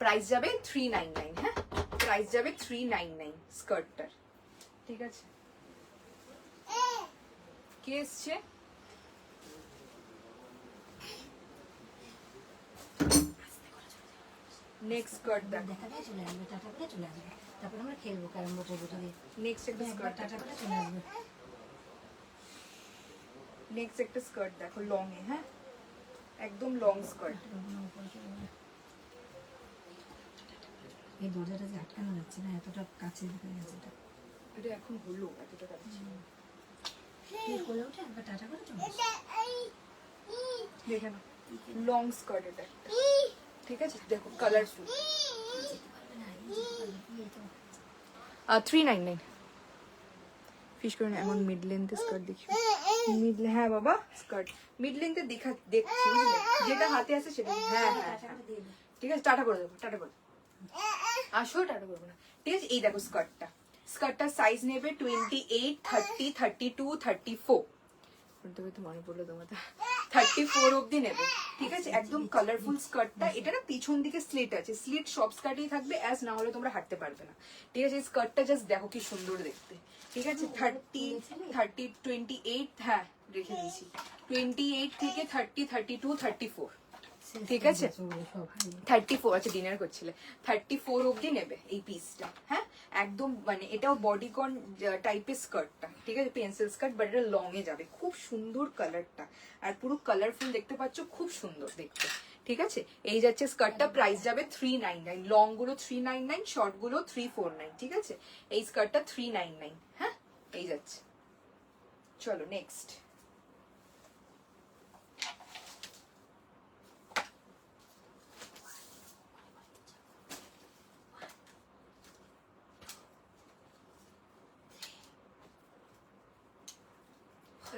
প্রাইস যাবে 399। হ্যাঁ, প্রাইস যাবে 399 স্কার্টটার। ঠিক আছে, কে এসছে? নেক্সট স্কার্ট দেখো, দেখা দিয়ে চলে আসবে, টাটা করে চলে আসবে, তারপর আমরা খেলবো ক্যারাম বোর্ডের ভিতরে। নেক্সট একটা একবার স্কার্ট, টাটা করে চলে আসবে। নেক্সট একটা স্কার্ট দেখো, লং এ। হ্যাঁ, একদম লং স্কার্ট। এই দরজাটা যে আটকানো যাচ্ছে না, এতটা কাছে ঢুকে গেছে এটা। এটা এখন হলো এতটা কাছে। কোলে উঠে একবার টাটা করে চলে আসবে। দেখে নাও, লং স্কার্ট এটা একটা। ঠিক আছে, দেখো কালারফুল। 399 ফিশ করে না। এমন মিড লেন্থ স্কার্ট দেখি, হ্যাঁ বাবা, স্কার্ট মিড লেন্থে দেখছি, বুঝলে? যেটা হাতে আছে সেটা। হ্যাঁ হ্যাঁ হ্যাঁ, ঠিক আছে, টাটা করে দেবো, টাটা করে দেবো। আসো, টাটা করবো না। ঠিক আছে, এই দেখো স্কার্টটা সাইজ নেবে 28, 30, 32, 34। তো মনে পড়লো তোমাদের 34 অব্দি নেবে। ঠিক আছে, একদম কালারফুল স্কার্টটা। এটা না পিছন দিকে স্লিট আছে, স্লিট সব স্কার্টেই থাকবে, অ্যাজ না হলে তোমরা হাঁটতে পারবে না। ঠিক আছে, এই স্কার্টটা জাস্ট দেখো কি সুন্দর দেখতে। ঠিক আছে, 28, হ্যাঁ রেখে দিয়েছি, 28 থেকে 30, 32, 34। ঠিক আছে, 34 আছে, ডিনার করছিলে, 34 অব্দি নেবে এই পিসটা। হ্যাঁ, একদম মানে এটাও বডিকন টাইপের স্কার্টটা। ঠিক আছে, পেন্সিল স্কার্ট, বাট এটা লং এ যাবে, খুব সুন্দর কালারটা, আর পুরো কালারফুল দেখতে পাচ্ছ, খুব সুন্দর দেখতে। ঠিক আছে, এই যাচ্ছে স্কার্টটা, প্রাইস যাবে 399। লং গুলো 399, শর্ট গুলো 349। ঠিক আছে, এই স্কার্টটা 399। হ্যাঁ, এই যাচ্ছে। চলো নেক্সট।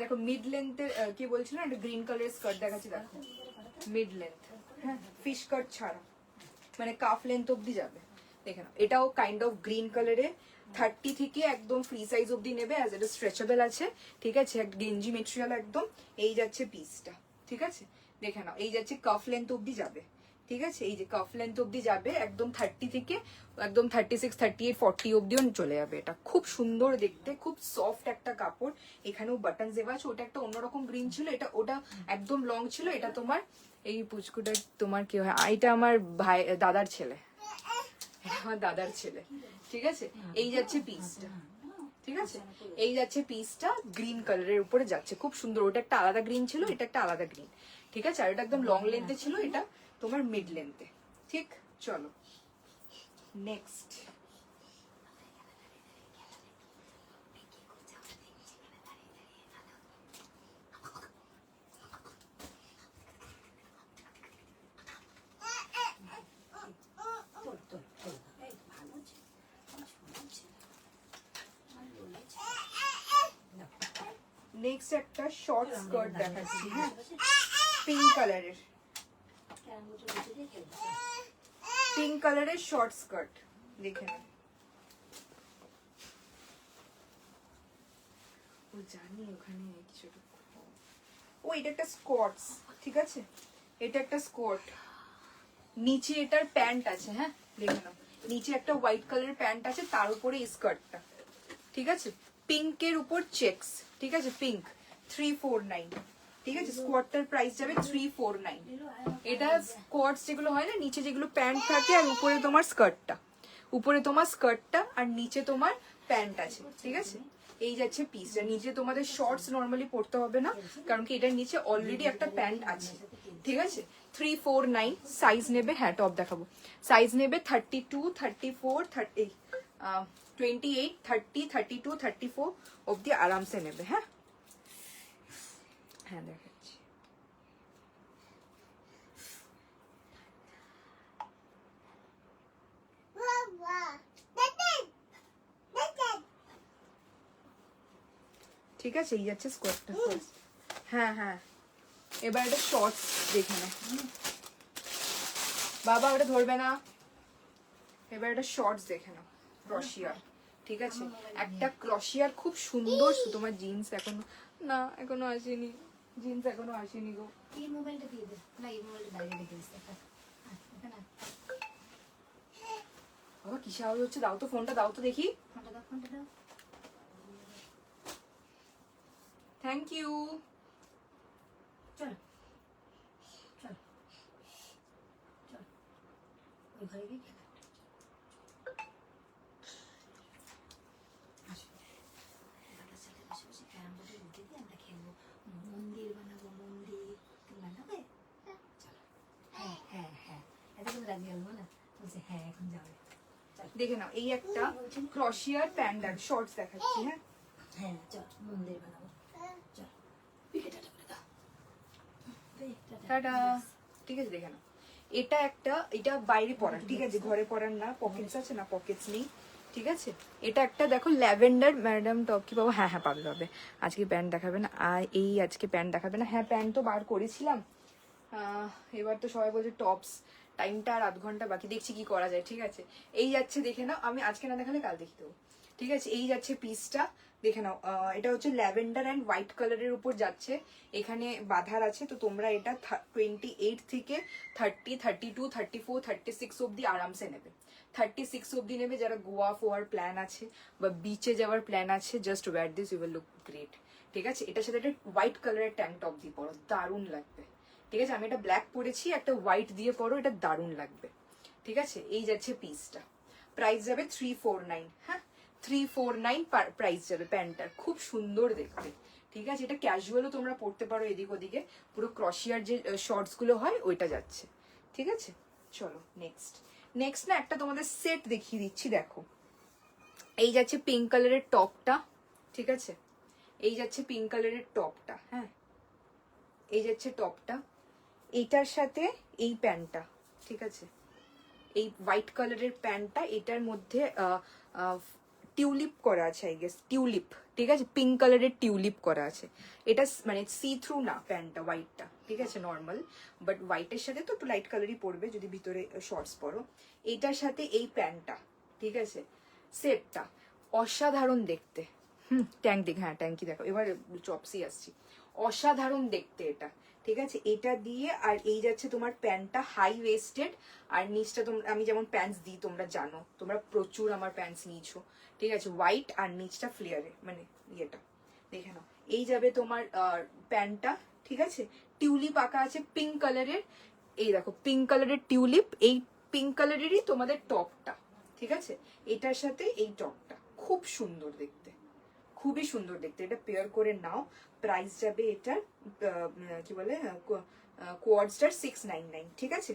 দেখো মিড লেন্থের কি বলছিল না, একটা গ্রিন কালারের স্কার্ট দেখাচ্ছি, দেখো মিড লেন্থ। হ্যাঁ, ফিশ কাট ছাড়া, মানে কাফ লেন্থ অব্দি যাবে। দেখে নাও, এটাও কাইন্ড অফ গ্রিন কালারে, 30 থেকে একদম ফ্রি সাইজ অব্দি নেবে, অ্যাজ এটা স্ট্রেচেবল আছে। ঠিক আছে, একটা গেঞ্জি মেটেরিয়াল একদম। এই যাচ্ছে পিসটা। ঠিক আছে, দেখে নাও, এই যাচ্ছে কাফ লেন্থ অব্দি যাবে। ঠিক আছে, এই যে কাফ লেন্থ অব্দি যাবে, একদম 30 থেকে একদম 36, 38, 40 অব্দিও চলে যাবে। এটা খুব সুন্দর দেখতে, খুব সফট একটা কাপড়। এখানেও বাটন দেওয়া আছে, ওটা একটা অন্যরকম গ্রিন ছিল, এটা ওটা একদম লং ছিল। এটা তোমার এই পুচকুটা তোমার কি হয়, এটা আমার ভাই দাদার ছেলে, এটা আমার দাদার ছেলে। ঠিক আছে, এই যাচ্ছে পিসটা। ঠিক আছে, এই যাচ্ছে পিসটা, গ্রিন কালারের উপরে যাচ্ছে, খুব সুন্দর। ওটা একটা আলাদা গ্রিন ছিল, এটা একটা আলাদা গ্রিন। ঠিক আছে, আর এটা একদম লং লেন্থে ছিল, এটা তোমার মিড লেন্থে। ঠিক, চলো নেক্সট। নেক্সট একটা শর্ট স্কার্ট দেখাচ্ছি। হ্যাঁ, পিঙ্ক কালারের, পিঙ্ক কালারের শর্ট স্কার্ট দেখে নাও। ও জানি ওখানে কিছু একটা, ও এটা একটা স্কর্টস। ঠিক আছে, এটা একটা স্কর্ট, নিচে এটার প্যান্ট আছে। হ্যাঁ, দেখে নাও, নিচে একটা হোয়াইট কালারের প্যান্ট আছে, তার উপরে এই স্কার্টটা। ঠিক আছে, পিঙ্কের উপর চেকস, ঠিক আছে, পিঙ্ক 349, ঠিক আছে, স্কোয়ারটার প্রাইস যাবে 349। এটা স্কোয়ার্টস যেগুলো হয় না, নিচে যেগুলো প্যান্ট থাকে আর উপরে তোমার স্কার্টটা, উপরে তোমার স্কার্টটা আর নিচে তোমার প্যান্ট আছে, ঠিক আছে। এই যাচ্ছে পিসটা, নিচে তোমাদের শর্টস নর্মালি পরতে হবে না, কারণ কি এটার নিচে অলরেডি একটা প্যান্ট আছে, ঠিক আছে। 349 সাইজ নেবে, হ্যাঁ টপ দেখাবো, সাইজ নেবে 32, 34, 30, 28, 30, 32, 34 অব্দি আরামসে নেবে। হ্যাঁ হ্যাঁ দেখাচ্ছি। ঠিক আছে, এই যাচ্ছে স্কোয়ারটা। হ্যাঁ হ্যাঁ, এবার এটা শর্টস দেখে না বাবা, ওটা ধরবে না। এবার এটা শর্টস দেখে নাও, ক্রশিয়ার, ঠিক আছে, একটা ক্রশিয়ার খুব সুন্দর। তোমার জিন্স এখনো না, এখনো আসেনি, জিন্স এখনো আসেনি গো। এই মোবাইলটা দিয়ে দে না, এই মোবাইলটা বাইরে রেখে দিস এখানে। বাবা কিসে আওয়াজ হচ্ছে? দাও তো ফোনটা, দাও তো দেখি। ফোনটা দাও, ফোনটা দাও। Thank you. চল চল চল, ওই ঘরে গিয়ে খেলা। আসো, দাদার সাথে বসে বসে ক্যারাম বোর্ডে উঠে দিয়ে আমরা খেলবো, মন্দির বানাবো, মন্দির। তুমি বানাবে? চলো। হ্যাঁ হ্যাঁ হ্যাঁ, এতক্ষণ রাজি হলো না, বলছে হ্যাঁ এখন যাবে। দেখে নাও, এই একটা ক্রশিয়ার প্যান্ডার শর্টস দেখাচ্ছি। হ্যাঁ হ্যাঁ চল, মন্দির বানাবো, চল। পিকে টাটা করে দাও। টাটা। ঠিক আছে, দেখে নাও, এটা একটা, এটা বাইরে পরার, ঠিক আছে, ঘরে পরার না। পকেটস আছে না? পকেটস নেই, ঠিক আছে। এটা একটা দেখো ল্যাভেন্ডার, ম্যাডাম টপ কি পাবো? হ্যাঁ হ্যাঁ পাবে পাবে। আজকে প্যান্ট দেখাবে না, আর এই আজকে প্যান্ট দেখাবে না। হ্যাঁ প্যান্ট তো বার করেছিলাম, এবার তো সবাই বলছে টপস, টাইমটা আর আধ ঘন্টা বাকি, দেখছি কি করা যায়, ঠিক আছে। এই যাচ্ছে, দেখে নাও, আমি আজকে না দেখালে কাল দেখে দেবো, ঠিক আছে। এই যাচ্ছে পিসটা, দেখে নাও, এটা হচ্ছে ল্যাভেন্ডার অ্যান্ড হোয়াইট কালারের উপর যাচ্ছে, এখানে বাঁধার আছে, তো তোমরা এটা 28 থেকে 30, 32, 34, 36 অব্দি আরামসে নেবে। 36 অব্দি নেবে যারা গোয়া ফোয়ার প্ল্যান আছে বা বিচে যাওয়ার প্ল্যান আছে, just wear this, you will look great, ঠিক আছে। এটার সাথে একটা হোয়াইট কালারের ট্যাঙ্ক টপ দিয়ে পরো, দারুণ লাগবে, ঠিক আছে। আমি এটা ব্ল্যাক পরেছি, একটা হোয়াইট দিয়ে পরো, এটা দারুণ লাগবে, ঠিক আছে। এই যাচ্ছে পিসটা, প্রাইস যাবে 349। হ্যাঁ 349 প্রাইস যাবে। প্যান্টটার খুব সুন্দর দেখতে, ঠিক আছে। এটা ক্যাজুয়ালও তোমরা পরতে পারো, এদিক ওদিকে পুরো ক্রশিয়ার যে শর্টস গুলো হয় ওইটা যাচ্ছে, ঠিক আছে। চলো নেক্সট, নেক্সট না একটা তোমাদের সেট দেখিয়ে দিচ্ছি, দেখো। এই যাচ্ছে পিঙ্ক কালারের টপটা, ঠিক আছে, এই যাচ্ছে পিঙ্ক কালারের টপটা, হ্যাঁ এই যাচ্ছে টপটা, এইটার সাথে এই প্যান্টটা, ঠিক আছে, এই হোয়াইট কালারের প্যান্টটা, এটার মধ্যে টিউলিপ করা আছে, আই গেস টিউলিপ, ঠিক আছে, পিঙ্ক কালারের টিউলিপ করা আছে। এটা মানে সি থ্রু না প্যান্টটা, হোয়াইটটা, ঠিক আছে, নর্মাল, বাট হোয়াইটের সাথে তো একটু লাইট কালারই পড়বে যদি ভিতরে শর্টস পরো। এইটার সাথে এই প্যান্টটা, ঠিক আছে, সেটটা অসাধারণ দেখতে। ট্যাঙ্ক দেখ, হ্যাঁ ট্যাঙ্কি দেখো, এবার চপসি আসছি, অসাধারণ দেখতে এটা, ঠিক আছে। এটা দিয়ে আর এই যাচ্ছে তোমার প্যান্টটা হাই ওয়েস্টেড, আর নিচটা তোমরা, আমি যেমন প্যান্টস দিই তোমরা জানো, তোমরা প্রচুর আমার প্যান্টস নিয়েছো, ঠিক আছে, হোয়াইট আর নিচটা ফ্লেয়ারে, মানে ইয়েটা দেখে নাও। এই যাবে তোমার প্যান্টটা, ঠিক আছে, টিউলিপ আঁকা আছে পিঙ্ক কালারের, এই দেখো পিঙ্ক কালারের টিউলিপ, এই পিঙ্ক কালারেরই তোমাদের টপটা, ঠিক আছে, এটার সাথে এই টপটা খুব সুন্দর দেখতে, খুবই সুন্দর দেখতে। এটা পেয়ার করে নাও, প্রাইস যাবে এটার কি বলে কোয়ার্ডসটার 699, ঠিক আছে,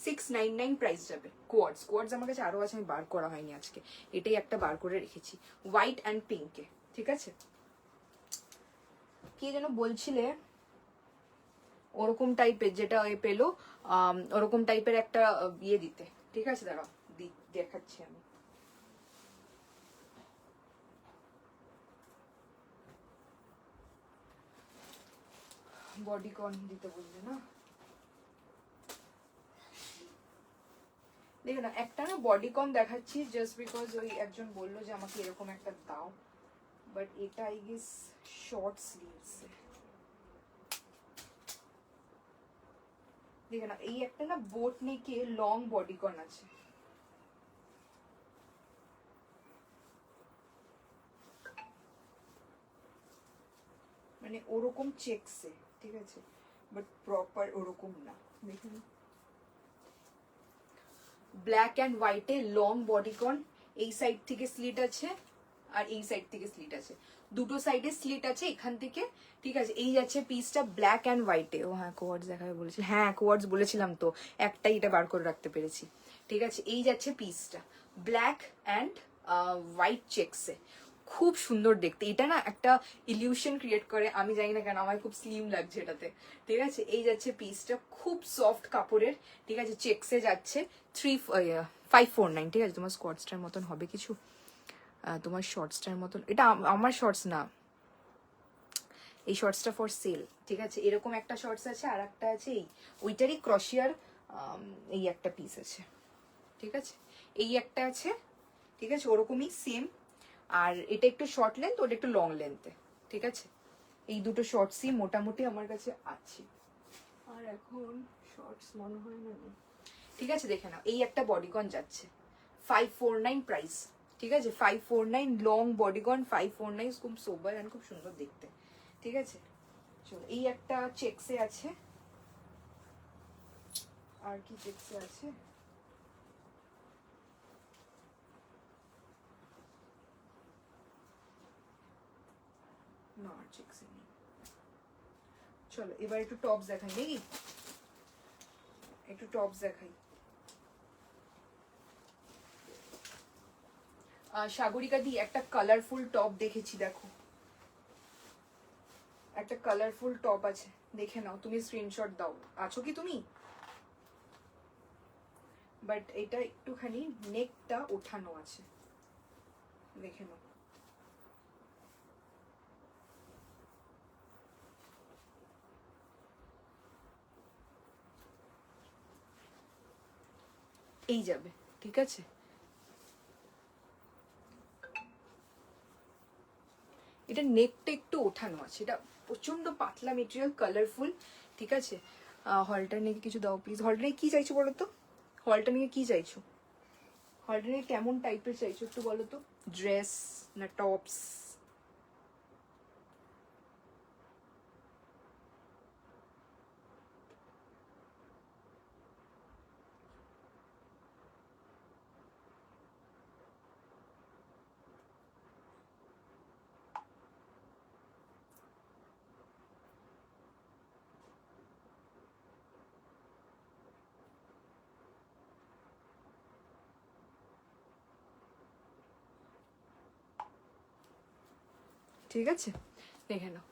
699 প্রাইস যাবে। কোয়ার্ডস, কোয়ার্ডস আমার কাছে আরো আছে, আমি বার করা হয়নি আজকে, এটাই একটা বার করে রেখেছি, হোয়াইট অ্যান্ড পিঙ্কে, ঠিক আছে। কি যেন বলছিলে, ওরকম টাইপের যেটা ওই পেলো, ওরকম টাইপের একটা ইয়ে দিতে, ঠিক আছে, দাঁড়াও দেখাচ্ছি আমি। বডিকন দিতে বলবে না, দেখো না একটা না বডিকন দেখাচ্ছি, জাস্ট বিকজ ওই একজন বললো যে আমাকে এরকম একটা দাও, বাট এটা আই গেস শর্ট স্লিভস, দেখো না এই একটা না বোট নেকে লং বডিকন আছে, মানে ওরকম চেকসে, ঠিক আছে, বাট প্রপার ওরকম না। দেখুন ব্ল্যাক অ্যান্ড হোয়াইটে লং বডিকন, এই সাইড থেকে স্লিট আছে আর এই সাইড থেকে স্লিট আছে, দুটো সাইডে স্লিট আছে এখান থেকে, ঠিক আছে। এই যাচ্ছে পিসটা ব্ল্যাক অ্যান্ড হোয়াইটে। ও হ্যাঁ কোয়ার্ডস দেখাবে বলেছি, হ্যাঁ কোয়ার্ডস বলেছিলাম তো, একটাই এটা বার করে রাখতে পেরেছি, ঠিক আছে। এই যাচ্ছে পিসটা ব্ল্যাক অ্যান্ড হোয়াইট চেকসে, খুব সুন্দর দেখতে। এটা না একটা ইলিউশন ক্রিয়েট করে, আমি জানি না কেন আমার খুব স্লিম লাগছে এটাতে, ঠিক আছে। এই যাচ্ছে পিসটা, খুব সফট কাপড়ের, ঠিক আছে, চেকসে যাচ্ছে 549, ঠিক আছে। তোমার স্কোয়ার্টসটার মতন হবে কিছু, তোমার শর্টসটার মতন, এটা আমার শর্টস না, এই শর্টসটা ফর সেল, ঠিক আছে। এরকম একটা শর্টস আছে আর একটা আছে এই ওইটারই ক্রশিয়ার, এই একটা পিস আছে, ঠিক আছে। এই একটা আছে, ঠিক আছে, ওরকমই সেম। আর এটা একটু শর্ট লেন্থ, ওটা একটু লং লেন্থে, ঠিক আছে। এই দুটো শর্টসই মোটামুটি আমার কাছে আছে। আর এখন শর্টস মনে হয় না, ঠিক আছে। দেখে নাও, এই একটা বডিকন যাচ্ছে 549 প্রাইস, ঠিক আছে। 549 লং বডিকন, 549, খুব সোবার অ্যান্ড খুব সুন্দর দেখতে, ঠিক আছে। চলো, এই একটা চেকসে আছে, আর কি চেকসে আছে, না চেকসে নেই। চলো এবার একটু টপস দেখাই নাকি, একটু টপস দেখাই। সাগরিকা দি একটা কালারফুল টপ দেখেছি, দেখো একটা কালারফুল টপ আছে, দেখে নাও, তুমি স্ক্রিনশট দাও, আছো কি তুমি? বাট এটা একটুখানি নেকটা ওঠানো আছে, দেখে নাও। এই যাবে, ঠিক আছে। এটা নেকটা একটু ওঠানো আছে, এটা প্রচন্ড পাতলা মেটেরিয়াল, কালারফুল, ঠিক আছে। হলটা নিয়ে কিছু দাও প্লিজ। হলটা নিয়ে কি চাইছো বলো তো, হলটা নিয়ে কি চাইছো, হলটা নিয়ে কেমন টাইপের চাইছো একটু বলো তো, ড্রেস না টপস? ঠিক আছে, দেখে নাও।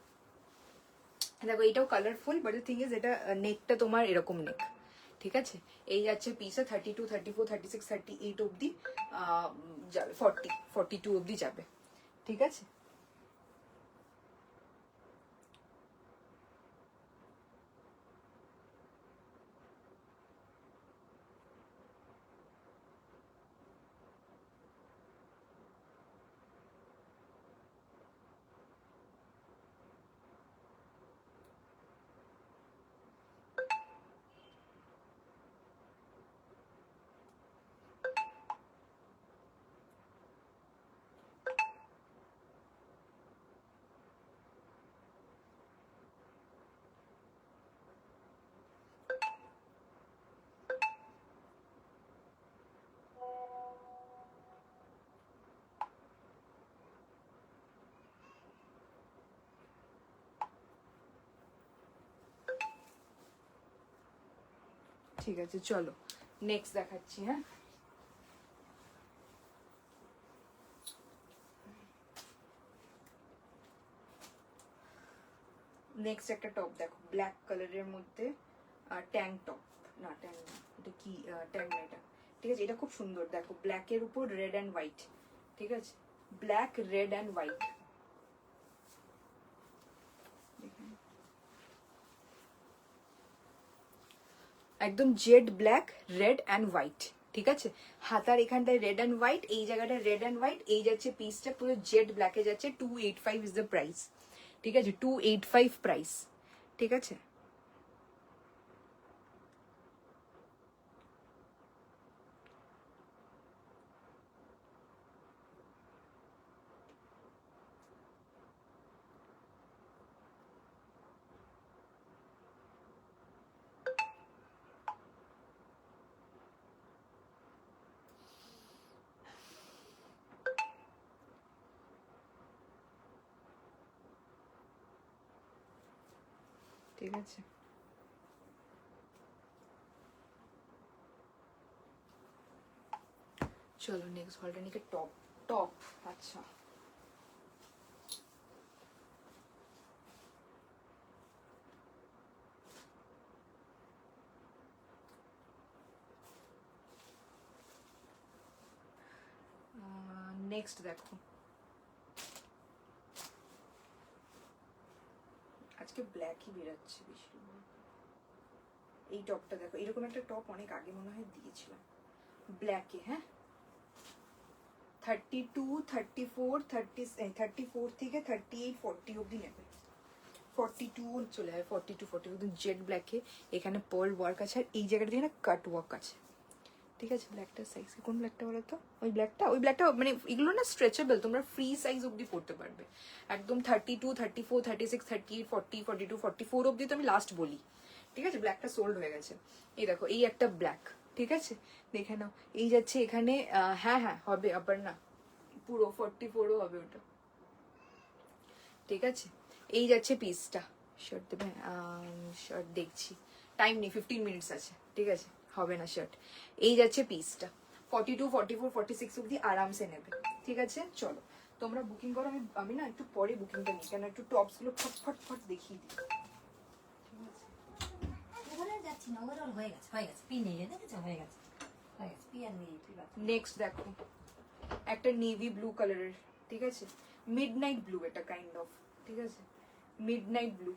দেখো এইটাও colourful, but the thing is এটা নেকটা তোমার এরকম নেক, ঠিক আছে। এই যাচ্ছে পিসে 32, 34, 36, 38 অব্দি যাবে, 42 অব্দি যাবে, ঠিক আছে। ঠিক আছে, চলো নেক্সট দেখাচ্ছি। হ্যাঁ, নেক্সট একটা টপ দেখো, ব্ল্যাক কালারের মধ্যে, ট্যাঙ্ক টপ, না ট্যাঙ্ক না, এটা কি, ট্যাঙ্ক না এটা, ঠিক আছে। এটা খুব সুন্দর, দেখো ব্ল্যাকের উপর রেড অ্যান্ড হোয়াইট, ঠিক আছে, ব্ল্যাক রেড অ্যান্ড হোয়াইট, একদম jet black red and white, ঠিক আছে। হাতার এখানটায় রেড অ্যান্ড হোয়াইট, এই জায়গাটা রেড অ্যান্ড হোয়াইট, এই যাচ্ছে পিসটা পুরো জেড ব্ল্যাকে যাচ্ছে, 285 ইজ দ্য প্রাইস, ঠিক আছে, 285 প্রাইস, ঠিক আছে। ঠিক আছে। চলো নেক্সট হলটানিকের টপ। টপ আচ্ছা, নেক্সট দেখো, আজকে ব্ল্যাকই বেরোচ্ছে বেশি। এই টপটা দেখো, এরকম একটা টপ অনেক আগে মনে হয় দিয়েছিলাম ব্ল্যাকে, হ্যাঁ 32, 34, 34 থেকে 38, 40 অবধি নেবে। 42 চলে যায়, 42, 40 একদম জেড ব্ল্যাকে। এখানে পার্ল ওয়ার্ক আছে, আর এই জায়গাটা দিয়ে না কাট ওয়ার্ক আছে, ঠিক আছে। ব্ল্যাকটার সাইজ কোন ব্ল্যাকটা বলো তো? ওই ব্ল্যাকটা মানে এগুলো না স্ট্রেচেবল, তোমরা ফ্রি সাইজ অবধি পড়তে পারবে একদম। 32, 34, 36, 38, 40, 42, 44 অবধি তো আমি লাস্ট বলি, ঠিক আছে। ব্ল্যাকটা সোল্ড হয়ে গেছে। এই দেখো এই একটা ব্ল্যাক, ঠিক আছে, দেখে নাও। এই যাচ্ছে এখানে, হ্যাঁ হ্যাঁ হবে, আবার না পুরো 44ও হবে ওটা, ঠিক আছে। এই যাচ্ছে পিসটা। শার্ট দেবে? শার্ট দেখছি, টাইম নেই, 15 মিনিটস আছে, ঠিক আছে, হবে না শার্ট। এই যাচ্ছে পিসটা, 42, 44, 46 অব্দি আরামসে নেবে, ঠিক আছে। চলো তোমরা বুকিং করো, আমি না একটু পরে বুকিংটা নিই, কেন একটু টপস গুলো ফট দেখিয়ে দিই। যাচ্ছি না, ওভারঅল হয়ে গেছে, হয়ে গেছে। পি নিয়ে দেখেছো, হয়ে গেছে, হয়ে গেছে। পি আর নেই। নেক্সট দেখো একটা নেভি ব্লু কালারের, ঠিক আছে, মিডনাইট ব্লু এটা কাইন্ড অফ, ঠিক আছে, মিডনাইট ব্লু,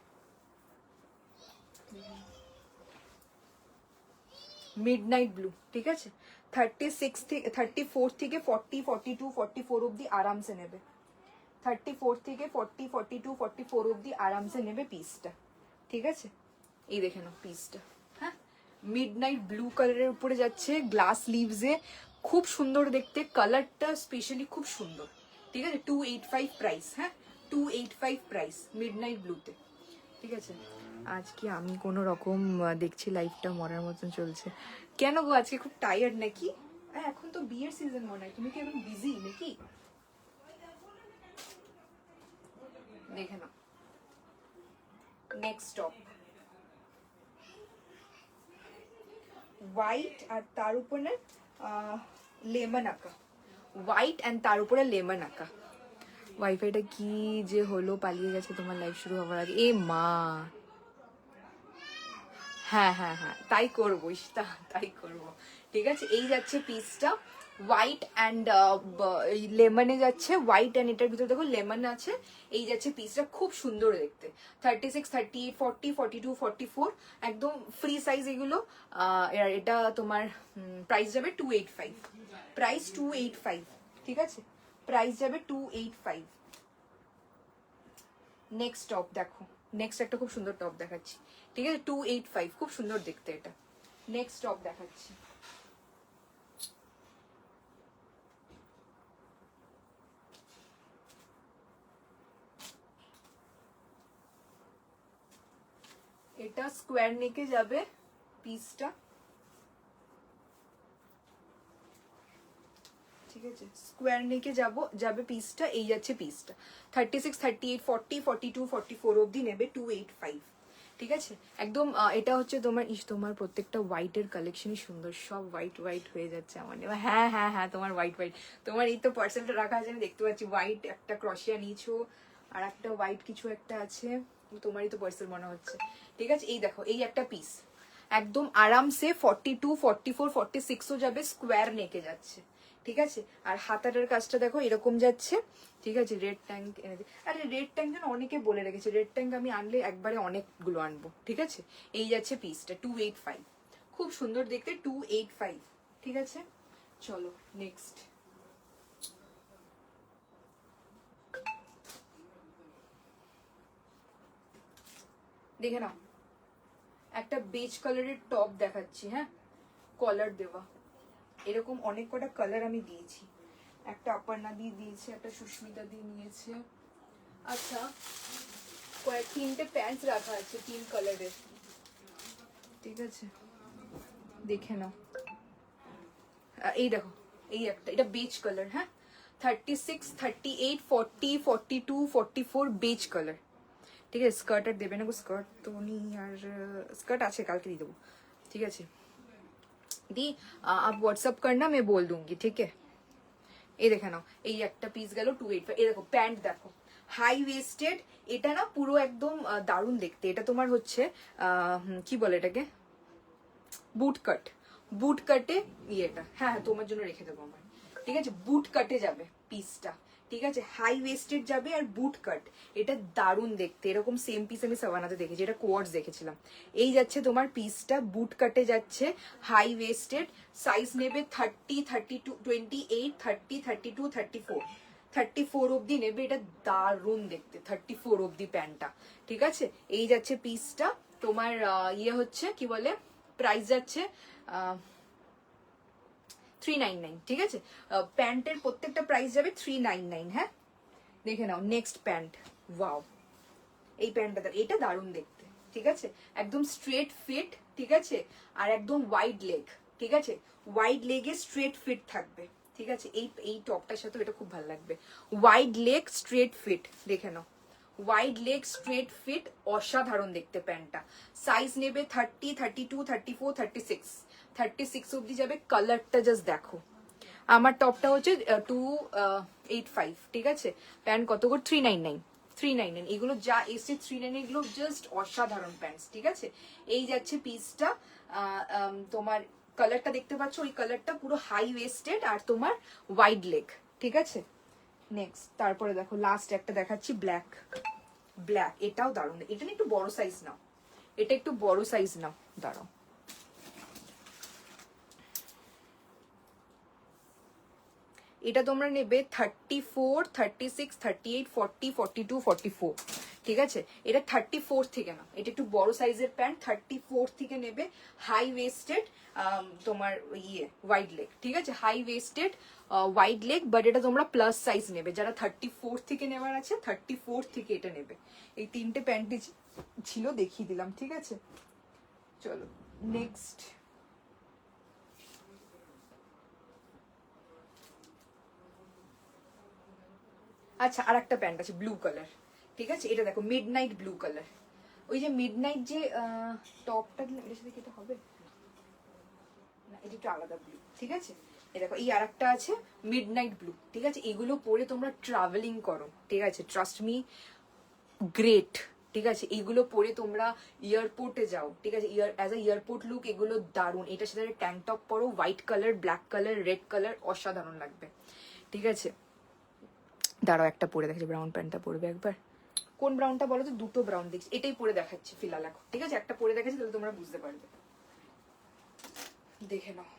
মিডনাইট ব্লু, ঠিক আছে। 36 থেকে 34 থেকে 40, 42, 44 অব্দি আরামসে নেবে। 34 থেকে 40, 42, 44 অব্দি আরামসে নেবে পিসটা, ঠিক আছে। এই দেখে নাও পিসটা, হ্যাঁ মিডনাইট ব্লু কালারের উপরে যাচ্ছে, গ্লাস লিভসে, খুব সুন্দর দেখতে, কালারটা স্পেশালি খুব সুন্দর, ঠিক আছে। 285 প্রাইস, হ্যাঁ 285 প্রাইস মিডনাইট ব্লুতে, ঠিক আছে। আজকে আমি কোনো রকম দেখছি লাইফটা মরার মতন চলছে। কেন গো আজকে খুব টায়ার্ড নাকি? এখন তো বিয়ের সিজন মনে হয়, তুমি কি এখন বিজি নাকি? দেখে নাও নেক্সট টপ, হোয়াইট আর তার উপরে লেমন আঁকা, হোয়াইট অ্যান্ড তার উপরে লেমন আঁকা। ওয়াইফাইটা কি যে হলো, পালিয়ে গেছে তোমার লাইভ শুরু হওয়ার আগে। এ মা, হ্যাঁ হ্যাঁ হ্যাঁ তাই করবো ইস্তা, তাই করবো, ঠিক আছে। এই যাচ্ছে পিসটা, হোয়াইট অ্যান্ড লেমনে যাচ্ছে, হোয়াইট অ্যান্ড এটার ভিতরে দেখো লেমন আছে। এই যাচ্ছে পিসটা, খুব সুন্দর দেখতে। 36, 38, 40, 42, 44 একদম ফ্রি সাইজ এগুলো। এটা তোমার প্রাইস যাবে 285, প্রাইস 285, ঠিক আছে, প্রাইস যাবে 285। নেক্সট টপ দেখো, নেক্সট একটা খুব সুন্দর টপ দেখাচ্ছি, ঠিক আছে, 285, খুব সুন্দর দেখতে এটা। নেক্সট টপ দেখাচ্ছি, এটা স্কোয়ার নেকে যাবে পিসটা, ঠিক আছে, স্কোয়ার নেকে যাবে পিসটা। এই যাচ্ছে পিসটা, 36, 38, 40, 42, 44 অবধি নেবে 285, ঠিক আছে। একদম এটা হচ্ছে তোমার প্রত্যেকটা হোয়াইটের কালেকশনই সুন্দর, সব হোয়াইট হোয়াইট হয়ে যাচ্ছে আমার। হ্যাঁ হ্যাঁ হ্যাঁ তোমার হোয়াইট হোয়াইট, তোমার এই তো পার্সেলটা রাখা আছে, আমি দেখতে পাচ্ছি হোয়াইট একটা ক্রশিয়া নিয়েছো, আর একটা হোয়াইট কিছু একটা আছে, তোমারই তো পার্সেল মনে হচ্ছে, ঠিক আছে। এই দেখো এই একটা পিস, একদম আরামসে 42, 44, 46ও যাবে, স্কোয়ার নেকে যাচ্ছে, ঠিক আছে। আর হাতাটার কাজটা দেখো এরকম যাচ্ছে, ঠিক আছে। রেড ট্যাঙ্ক এনে দিই, আরে রেড ট্যাঙ্ক যেন অনেকে বলে রেখেছে, রেড ট্যাঙ্ক আমি আনলে একবারে অনেকগুলো আনবো, ঠিক আছে। এই যাচ্ছে পিসটা 285, খুব সুন্দর দেখতে 285, ঠিক আছে। চলো নেক্সট, দেখে নাও একটা বেজ কালারের টপ দেখাচ্ছি, হ্যাঁ কলার দেওয়া, এরকম অনেক কটা কালার আমি দিয়েছি। একটা অপর্ণা দিয়ে দিয়েছে, একটা সুস্মিতা দিয়ে নিয়েছে, আচ্ছা তিনটে প্যান্টস রাখা আছে 3 কালারের, ঠিক আছে, দেখে নাও। এই দেখো এই একটা, এটা বেজ কালার, হ্যাঁ 36, 38, 40, 42, 44 বেজ কালার, ठीक है स्कर्ट আর দেবে না গো স্কার্ট তো নি আর স্কার্ট আছে কালকে দিয়ে দেবো ঠিক আছে दी आप व्हाट्सअप करना मैं बोल दूंगी ठीक है এই দেখে নাও এই একটা পিস গেল 285 এই দেখো প্যান্ট দেখো হাই ওয়েস্টেড এটা না পুরো একদম দারুণ দেখতে এটা তোমার হচ্ছে কি বলে এটাকে বুট কাট বুট কাটে ইয়েটা হ্যাঁ হ্যাঁ তোমার জন্য রেখে দেবো আমার ঠিক আছে বুট কাটে যাবে পিসটা ঠিক আছে হাই ওয়েস্টেড যাবে আর বুট কাট এটা দারুণ দেখতে এরকম সেম পিস আমি সাভানাতে দেখেছি এটা কোয়ার্ডস দেখেছিলাম এই যাচ্ছে তোমার পিসটা বুট কাটে যাচ্ছে হাই ওয়েস্টেড সাইজ নেবে 30 32 28 30 32 34 34 অবধি নেবে এটা দারুণ দেখতে 34 অবধি প্যান্টটা ঠিক আছে এই যাচ্ছে পিসটা তোমার ইয়ে হচ্ছে কি বলে প্রাইস যাচ্ছে 399 ঠিক আছে প্যান্টের প্রত্যেকটা প্রাইস যাবে 399 হ্যাঁ দেখে নাও নেক্সট প্যান্ট ওয়াও এই প্যান্টটা এটা দারুণ দেখতে ঠিক আছে একদম স্ট্রেট ফিট ঠিক আছে আর একদম ওয়াইড লেগ ঠিক আছে ওয়াইড লেগে স্ট্রেট ফিট থাকবে ঠিক আছে এই টপটার সাথে এটা খুব ভালো লাগবে ওয়াইড লেগ স্ট্রেট ফিট দেখে নাও ওয়াইড লেগ স্ট্রেট ফিট অসাধারণ দেখতে প্যান্টটা সাইজ নেবে 30 32 34 36 36 অবধি যাবে কালারটা জাস্ট দেখো আমার টপটা হচ্ছে 285 ঠিক আছে প্যান্ট কত করে 399 এগুলো যা এসে 399 এগুলো জাস্ট অসাধারণ প্যান্টস ঠিক আছে এই যাচ্ছে পিসটা তোমার কালারটা দেখতে পাচ্ছ ওই কালারটা পুরো হাই ওয়েস্টেড আর তোমার ওয়াইড লেগ ঠিক আছে নেক্সট তারপরে দেখো লাস্ট একটা দেখাচ্ছি ব্ল্যাক ব্ল্যাক এটাও দারুণ এটা না একটু বড় সাইজ নাও এটা একটু বড় সাইজ নাও দাঁড়াও এটা তোমরা নেবে 34 36 38 40 42 44 ঠিক আছে এটা 34 থেকে না এটা একটু বড় সাইজের প্যান্ট 34 থেকে নেবে হাই ওয়েস্টেড তোমার ইয়ে ওয়াইড লেগ ঠিক আছে high waisted wide leg but এটা তোমরা প্লাস সাইজ নেবে যারা 34 থেকে নেওয়ার আছে 34 থেকে এটা নেবে এই তিনটে প্যান্টই ছিল দেখিয়ে দিলাম ঠিক আছে চলো নেক্সট আচ্ছা আর একটা প্যান্ট আছে ব্লু কালার ঠিক আছে এটা দেখো মিডনাইট ব্লু কালার ওই যে মিডনাইট যে টপটা দিলাম এটার সাথে কি এটা হবে না এটা একটু আলাদা ব্লু ঠিক আছে এই দেখো এই আর একটা আছে মিডনাইট ব্লু ঠিক আছে এগুলো পরে তোমরা ট্রাভেলিং করো ঠিক আছে ট্রাস্ট মি গ্রেট ঠিক আছে এগুলো পরে তোমরা এয়ারপোর্টে যাও ঠিক আছে অ্যাজ এ এয়ারপোর্ট লুক এগুলো দারুণ এটার সাথে ট্যাঙ্ক টপ পরো white colour black colour red colour অসাধারণ লাগবে ঠিক আছে দাঁড়াও একটা পরে দেখাচ্ছি ব্রাউন প্যান্টটা পরবে একবার কোন ব্রাউনটা বলো তো দুটো ব্রাউন দেখছি এটাই পরে দেখাচ্ছি ফিলহাল এখন ঠিক আছে একটা পরে দেখাচ্ছি তাহলে তোমরা বুঝতে পারবে দেখে নাও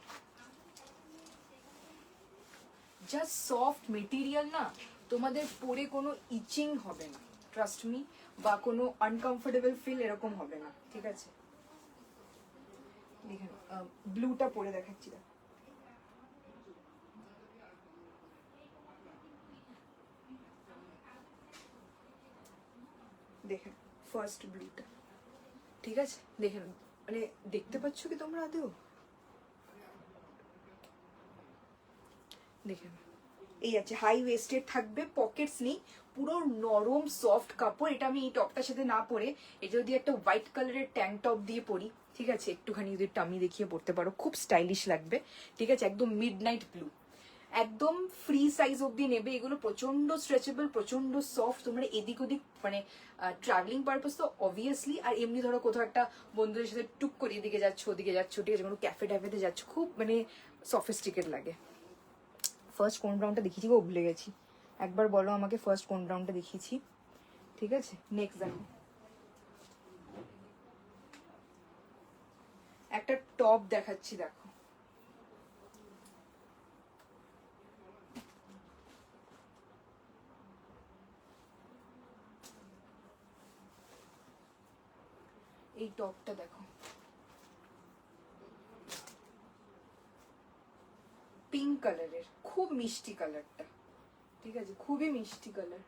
জাস্ট সফট মেটেরিয়াল না তোমাদের পরে কোনো ইচিং হবে না ট্রাস্ট মি বা কোনো আনকমফোর্টেবল ফিল এরকম হবে না ঠিক আছে দেখে নাও ব্লুটা পরে দেখাচ্ছি দেখো দেখেন ফার্স্ট ব্লুটা ঠিক আছে দেখেন মানে দেখতে পাচ্ছ কি তোমরা আদৌ দেখেন এই আছে হাই ওয়েস্টেড থাকবে পকেটস নেই পুরো নরম সফট কাপড় এটা আমি এই টপটার সাথে না পরে এটা যদি একটা হোয়াইট কালারের ট্যাঙ্ক টপ দিয়ে পরি ঠিক আছে একটুখানি যদি টামি দেখিয়ে পড়তে পারো খুব স্টাইলিশ লাগবে ঠিক আছে একদম মিডনাইট ব্লু একদম ফ্রি সাইজ অবধি নেবে এগুলো প্রচন্ড স্ট্রেচেবল প্রচন্ড সফট তোমরা এদিক ওদিক মানে ট্রাভেলিং পারপাস তো অবভিয়াসলি আর এমনি ধরো কোথাও একটা বন্ধুদের সাথে টুক করে এদিকে যাচ্ছ ওদিকে যাচ্ছ ঠিক আছে কোনো ক্যাফে ট্যাফেতে যাচ্ছ খুব মানে সফিস্টিকেট লাগে ফার্স্ট কোন ব্রাউনটা দেখিয়েছি গো ভুলে গেছি একবার বলো আমাকে ফার্স্ট কোন ব্রাউনটা দেখিয়েছি ঠিক আছে নেক্সট দেখো একটা টপ দেখাচ্ছি দেখো এই টপটা দেখো পিঙ্ক কালারের খুব মিষ্টি কালারটা ঠিক আছে খুবই মিষ্টি কালার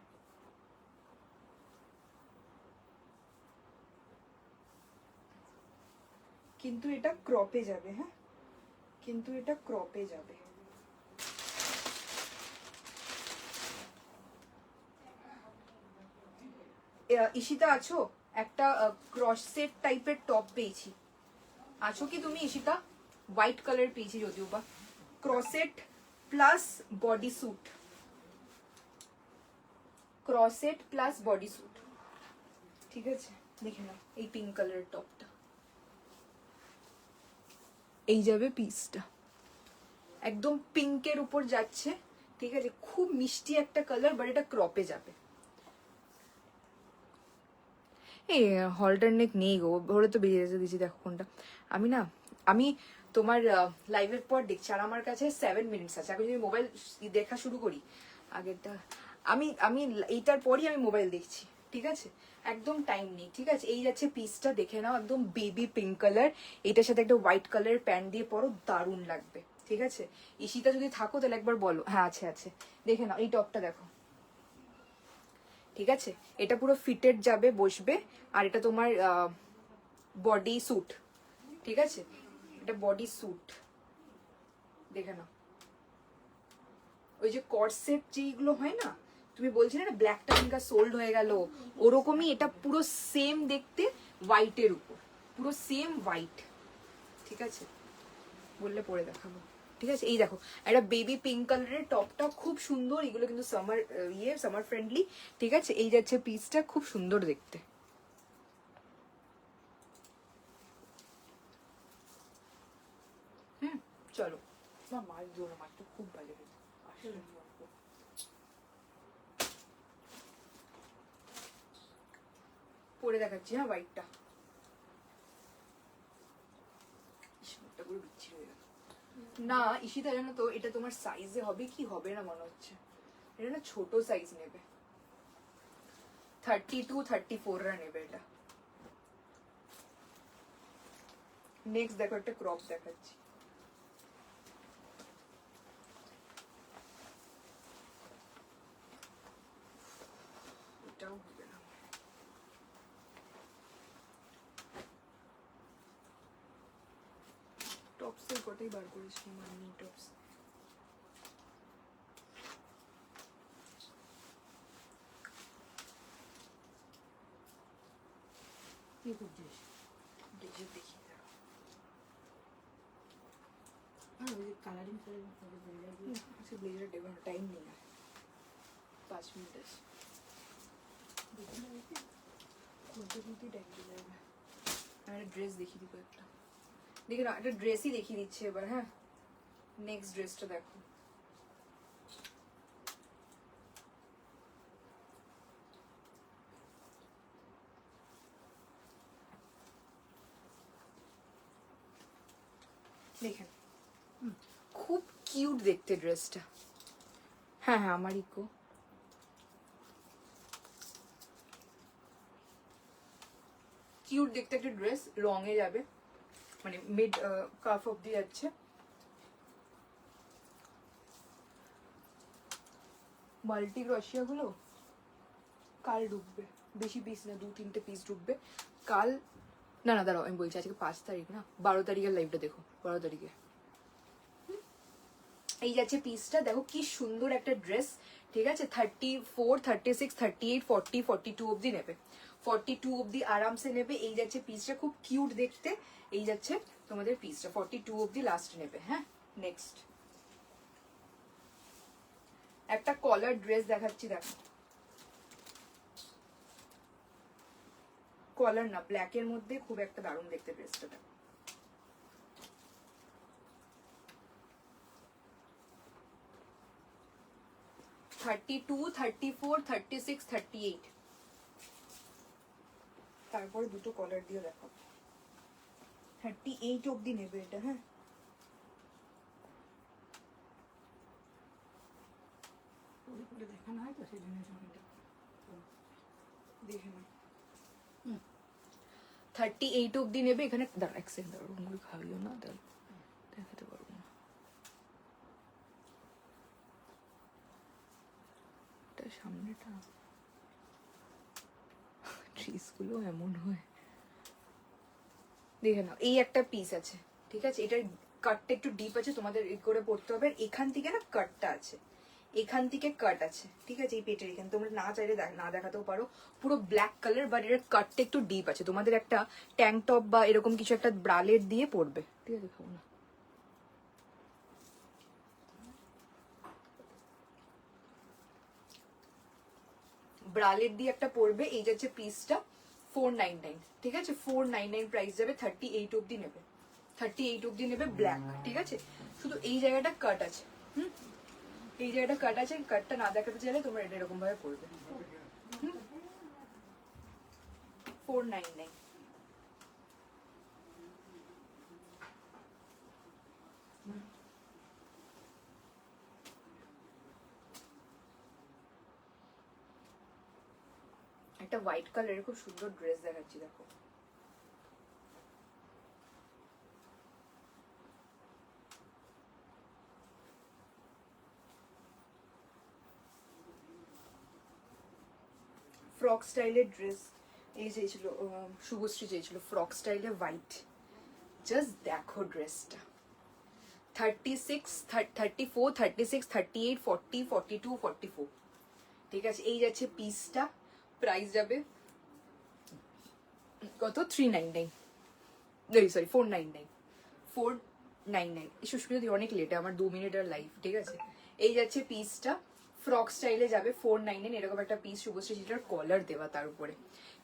কিন্তু এটা ক্রপে যাবে হ্যাঁ কিন্তু এটা ক্রপে যাবে ঈশিতা আছো? একটা ক্রস সেট টাইপের টপ পেয়েছি, আছো কি তুমি ঈশিতা? হোয়াইট কালার পেয়েছি যদিও বা, corset plus bodysuit, corset plus bodysuit, ঠিক আছে দেখে নাও। এই পিঙ্ক কালারের টপটা, এই যাবে পিসটা, একদম পিঙ্কের উপর যাচ্ছে, ঠিক আছে, খুব মিষ্টি একটা কালার, বাট এটা ক্রপে যাবে। এই হলটার নেক নেই গো, ভোরে তো বেরিয়ে যেতে দিয়েছি, দেখো কোনটা। আমি তোমার লাইভের পর দেখছি, আর আমার কাছে 7 মিনিটস আছে, আমি যদি মোবাইল দেখা শুরু করি আগেরটা, আমি আমি এইটার পরই আমি মোবাইল দেখছি, ঠিক আছে, একদম টাইম নেই, ঠিক আছে। এই যাচ্ছে পিসটা, দেখে নাও, একদম বেবি পিঙ্ক কালার, এটার সাথে একটা হোয়াইট কালারের প্যান্ট দিয়ে পরো, দারুণ লাগবে, ঠিক আছে। ঈশিতা যদি থাকো তাহলে একবার বলো। হ্যাঁ আছে আছে, দেখে নাও এই টপটা দেখো, ঠিক আছে, এটা পুরো ফিটেড যাবে, বসবে, আর এটা তোমার বডি স্যুট, ঠিক আছে, এটা বডি স্যুট, দেখে নাও। ওই যে কর্সেট যেগুলো হয় না, তুমি বলছিলে না ব্ল্যাকটা পিঙ্কা সোল্ড হয়ে গেল, ওরকমই এটা পুরো সেম দেখতে, হোয়াইটের উপর, পুরো সেম হোয়াইট, ঠিক আছে, বললে পরে দেখাবো, ঠিক আছে। এই দেখো একটা বেবি পিঙ্ক কালারের টপটা খুব সুন্দর, এগুলো কিন্তু সামার সামার ফ্রেন্ডলি, ঠিক আছে। এই যাচ্ছে পিসটা, খুব সুন্দর দেখতে। হুম, চলো না, মাছ দিও না, মাছটা খুব বাজে খেতে, আসলে পরে দেখাচ্ছি। হ্যাঁ হোয়াইটটা, পুরো বিচ্ছিরি হয়ে গেল। না ঈশিতা জানো তো, এটা তোমার সাইজে হবে কি হবে না মনে হচ্ছে, এটা না ছোট সাইজ নেবে, 32-34 রা নেবে এটা। নেক্সট দেখো একটা ক্রপ দেখাচ্ছি, এটাও হবে না, টপসের কটাই বার করেছি, মানি টপস। কি করছিস? ব্লেজার দেখি দাঁড়াও। ওই যে কালারিং করে বেরিয়ে দিয়ে আচ্ছা ব্লেজার দেবো না, টাইম নেই আর, 5 মিনিট আছে, খুলতে খুলতেই টাইম চলে যাবে। আর একটা ড্রেস দেখিয়ে দিব একটা, দেখে না একটা ড্রেসই দেখিয়ে দিচ্ছে এবার। হ্যাঁ নেক্সট ড্রেসটা দেখো, দেখেন খুব কিউট দেখতে ড্রেসটা। হ্যাঁ হ্যাঁ আমার ইকো, কিউট দেখতে একটা ড্রেস, লং এ যাবে, মানে মিড কাফ অব্দি যাচ্ছে। মাল্টি ক্রোশিয়া গুলো কাল ঢুকবে, বেশি পিস না, 2-3টে পিস ঢুকবে কাল। না না দাঁড়াও আমি বলছি, আজকে 5 তারিখ না, 12 তারিখের লাইভটা দেখো, 12 তারিখে। এই যাচ্ছে পিসটা, দেখো কি সুন্দর একটা ড্রেস, ঠিক আছে। 34, 36, 38, 40, 42 অব্দি নেবে, 42 অব্দি আরামসে নেবে। এই যাচ্ছে পিসটা, খুব কিউট দেখতে। এই যাচ্ছে তোমাদের পিসটা, 42 অব্দি লাস্ট নেবে। হ্যাঁ নেক্সট একটা কলার ড্রেস দেখাচ্ছি, দেখো কলার না, ব্ল্যাকের মধ্যে খুব একটা দারুণ দেখতে ড্রেসটা, দেখো 32, 34, 36, 38, তারপরে দুটো কলার দিয়ে দেখো, 38 অব্দি নেবে এটা। হ্যাঁ করে দেখানো হয় তো সেই জন্য দেখে না, 38 অব্দি নেবে এখানে। দাঁড়া এক সেকেন্ড, দাঁড়া ওগুলো খাইও না, দাঁড়া দেখাতে পারবো না, এটা সামনেটা ট্রিস গুলো এমন হয়, দেখে নাও। এই একটা পিস আছে, ঠিক আছে, এটার কাটটা একটু ডিপ আছে, তোমাদের করে পড়তে হবে, এখান থেকে না কাটটা আছে, এখান থেকে কাট আছে, ঠিক আছে, এই পেটের এখানে তোমরা না চাইলে না দেখাতেও পারো, পুরো ব্ল্যাক কালার, বাট এর কাটটা একটু ডিপ আছে। তোমাদের একটা ট্যাঙ্ক টপ বা এরকম কিছু একটা ব্রালেট দিয়ে পরবে, ঠিক আছে, খাবো না। ব্রালেট দিয়ে একটা পরবে। এই যাচ্ছে পিসটা 499, ঠিক আছে, 499 প্রাইস যাবে। 38 অব্দি নেবে, 38 অব্দি নেবে, ব্ল্যাক, ঠিক আছে। শুধু এই জায়গাটা কাট আছে, এই জায়গাটা কাট আছে, কাটটা না দেখাতে চাইলে তোমরা এটা এরকম ভাবে পরবে। 499। একটা হোয়াইট কালারের খুব সুন্দর ড্রেস দেখাচ্ছি, দেখো। ফ্রক স্টাইলের ড্রেস এই চেয়েছিল, শুভশ্রী চেয়েছিল ফ্রক স্টাইলে হোয়াইট। জাস্ট দেখো ড্রেসটা, 36, 34, 36, 38, 40, 42, 44, ঠিক আছে। এই যাচ্ছে পিসটা, প্রাইস যাবে কত, 399, সরি 499, 499। সুস্মিতা দি অনেক লেটে, আমার 2 মিনিটের লাইফ, ঠিক আছে। এই যাচ্ছে পিসটা, ফ্রক স্টাইলে যাবে 499। এরকম একটা পিস শুভশ্রী, যেটার কলার দেওয়া, তার উপরে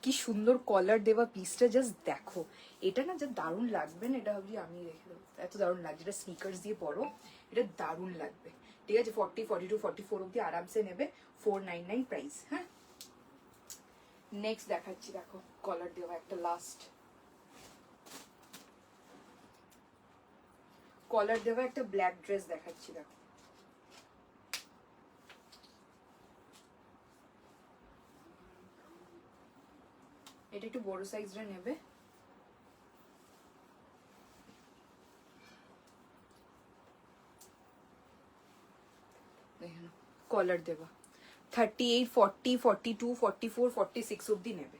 কি সুন্দর কলার দেওয়া পিসটা, জাস্ট দেখো। এটা না যা দারুণ লাগবে না, এটা ভাবছি আমি রেখে দেবো, এত দারুণ লাগছে। এটা স্নিকার্স দিয়ে পরো, এটা দারুণ লাগবে, ঠিক আছে। 40, 42, 44 অব্দি আরামসে নেবে, 499 প্রাইস। হ্যাঁ, নেক্সট দেখাচ্ছি, দেখো কলার দেওয়া একটা লাস্ট কলার দেওয়া একটা ব্ল্যাক ড্রেস দেখাচ্ছি, দেখো। এটা একটু বড় সাইজটা নেবে, দেখেন কলার দেওয়া। 38, 40, 42, 44, 46 অব্দি নেবে,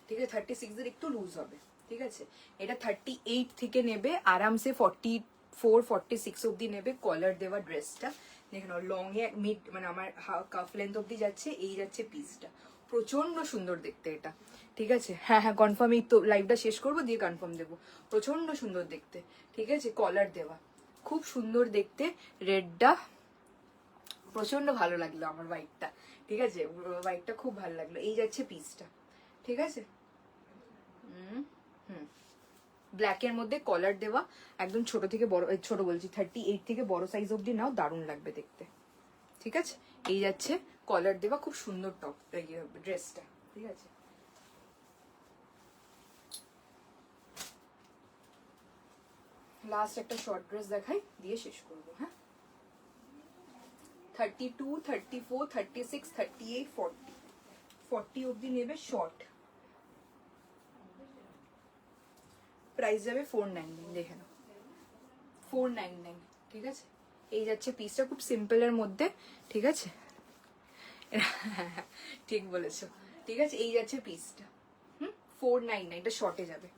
ঠিক আছে। 36 এর একটু লুজ হবে, ঠিক আছে। এটা 38 থেকে নেবে আরামসে, 44, 46 অব্দি নেবে। কলার দেওয়া ড্রেসটা দেখেন, লং এ মিড মানে আমার কাফ লেন্থ অব্দি যাচ্ছে। এই যাচ্ছে পিসটা, প্রচন্ড সুন্দর দেখতে এটা, ঠিক আছে। হ্যাঁ হ্যাঁ, কনফার্ম, এই তো লাইভটা শেষ করবো দিয়ে কনফার্ম দেবো। প্রচন্ড সুন্দর দেখতে, ঠিক আছে, কলার দেওয়া, খুব সুন্দর দেখতে। রেডটা প্রচন্ড ভালো লাগলো আমার, হোয়াইটটা, ঠিক আছে, হোয়াইটটা খুব ভালো লাগলো। এই যাচ্ছে পিসটা, ঠিক আছে। ব্ল্যাকের মধ্যে কলার দেওয়া, একদম ছোট থেকে বড়, ছোট বলছি 38 থেকে বড় সাইজ অব্দি নাও, দারুণ লাগবে দেখতে, ঠিক আছে। এই যাচ্ছে কলার দেওয়া, খুব সুন্দর টপ ড্রেসটা, ঠিক আছে। লাস্ট একটা শর্ট ড্রেস দেখাই, দিয়ে শেষ করবো। হ্যাঁ, 32, 34, 36, 38, 40, 40 অব্দি নেবে, শর্ট, প্রাইস যাবে 499, দেখে নাও 499, ঠিক আছে। এই যাচ্ছে পিসটা, খুব সিম্পলের মধ্যে, ঠিক আছে। ঠিক বলেছো, ঠিক আছে। এই যাচ্ছে পিসটা, 499। এটা শর্টে যাবে,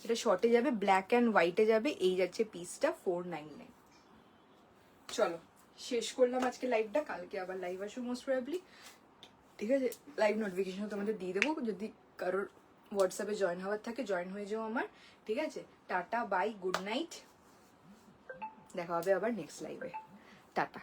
এটা শর্টে যাবে, ব্ল্যাক অ্যান্ড হোয়াইটে যাবে। এই যাচ্ছে পিসটা 499। চলো শেষ করলাম আজকে লাইভটা, কালকে আবার লাইভ আসবো মোস্ট প্রবাবলি, ঠিক আছে। লাইভ নোটিফিকেশন তোমাদের দিয়ে দেবো, যদি কারোর হোয়াটসঅ্যাপে জয়েন হওয়ার থাকে জয়েন হয়ে যাও আমার, ঠিক আছে। টাটা, বাই, গুড নাইট, দেখা হবে আবার নেক্সট লাইভে, টাটা।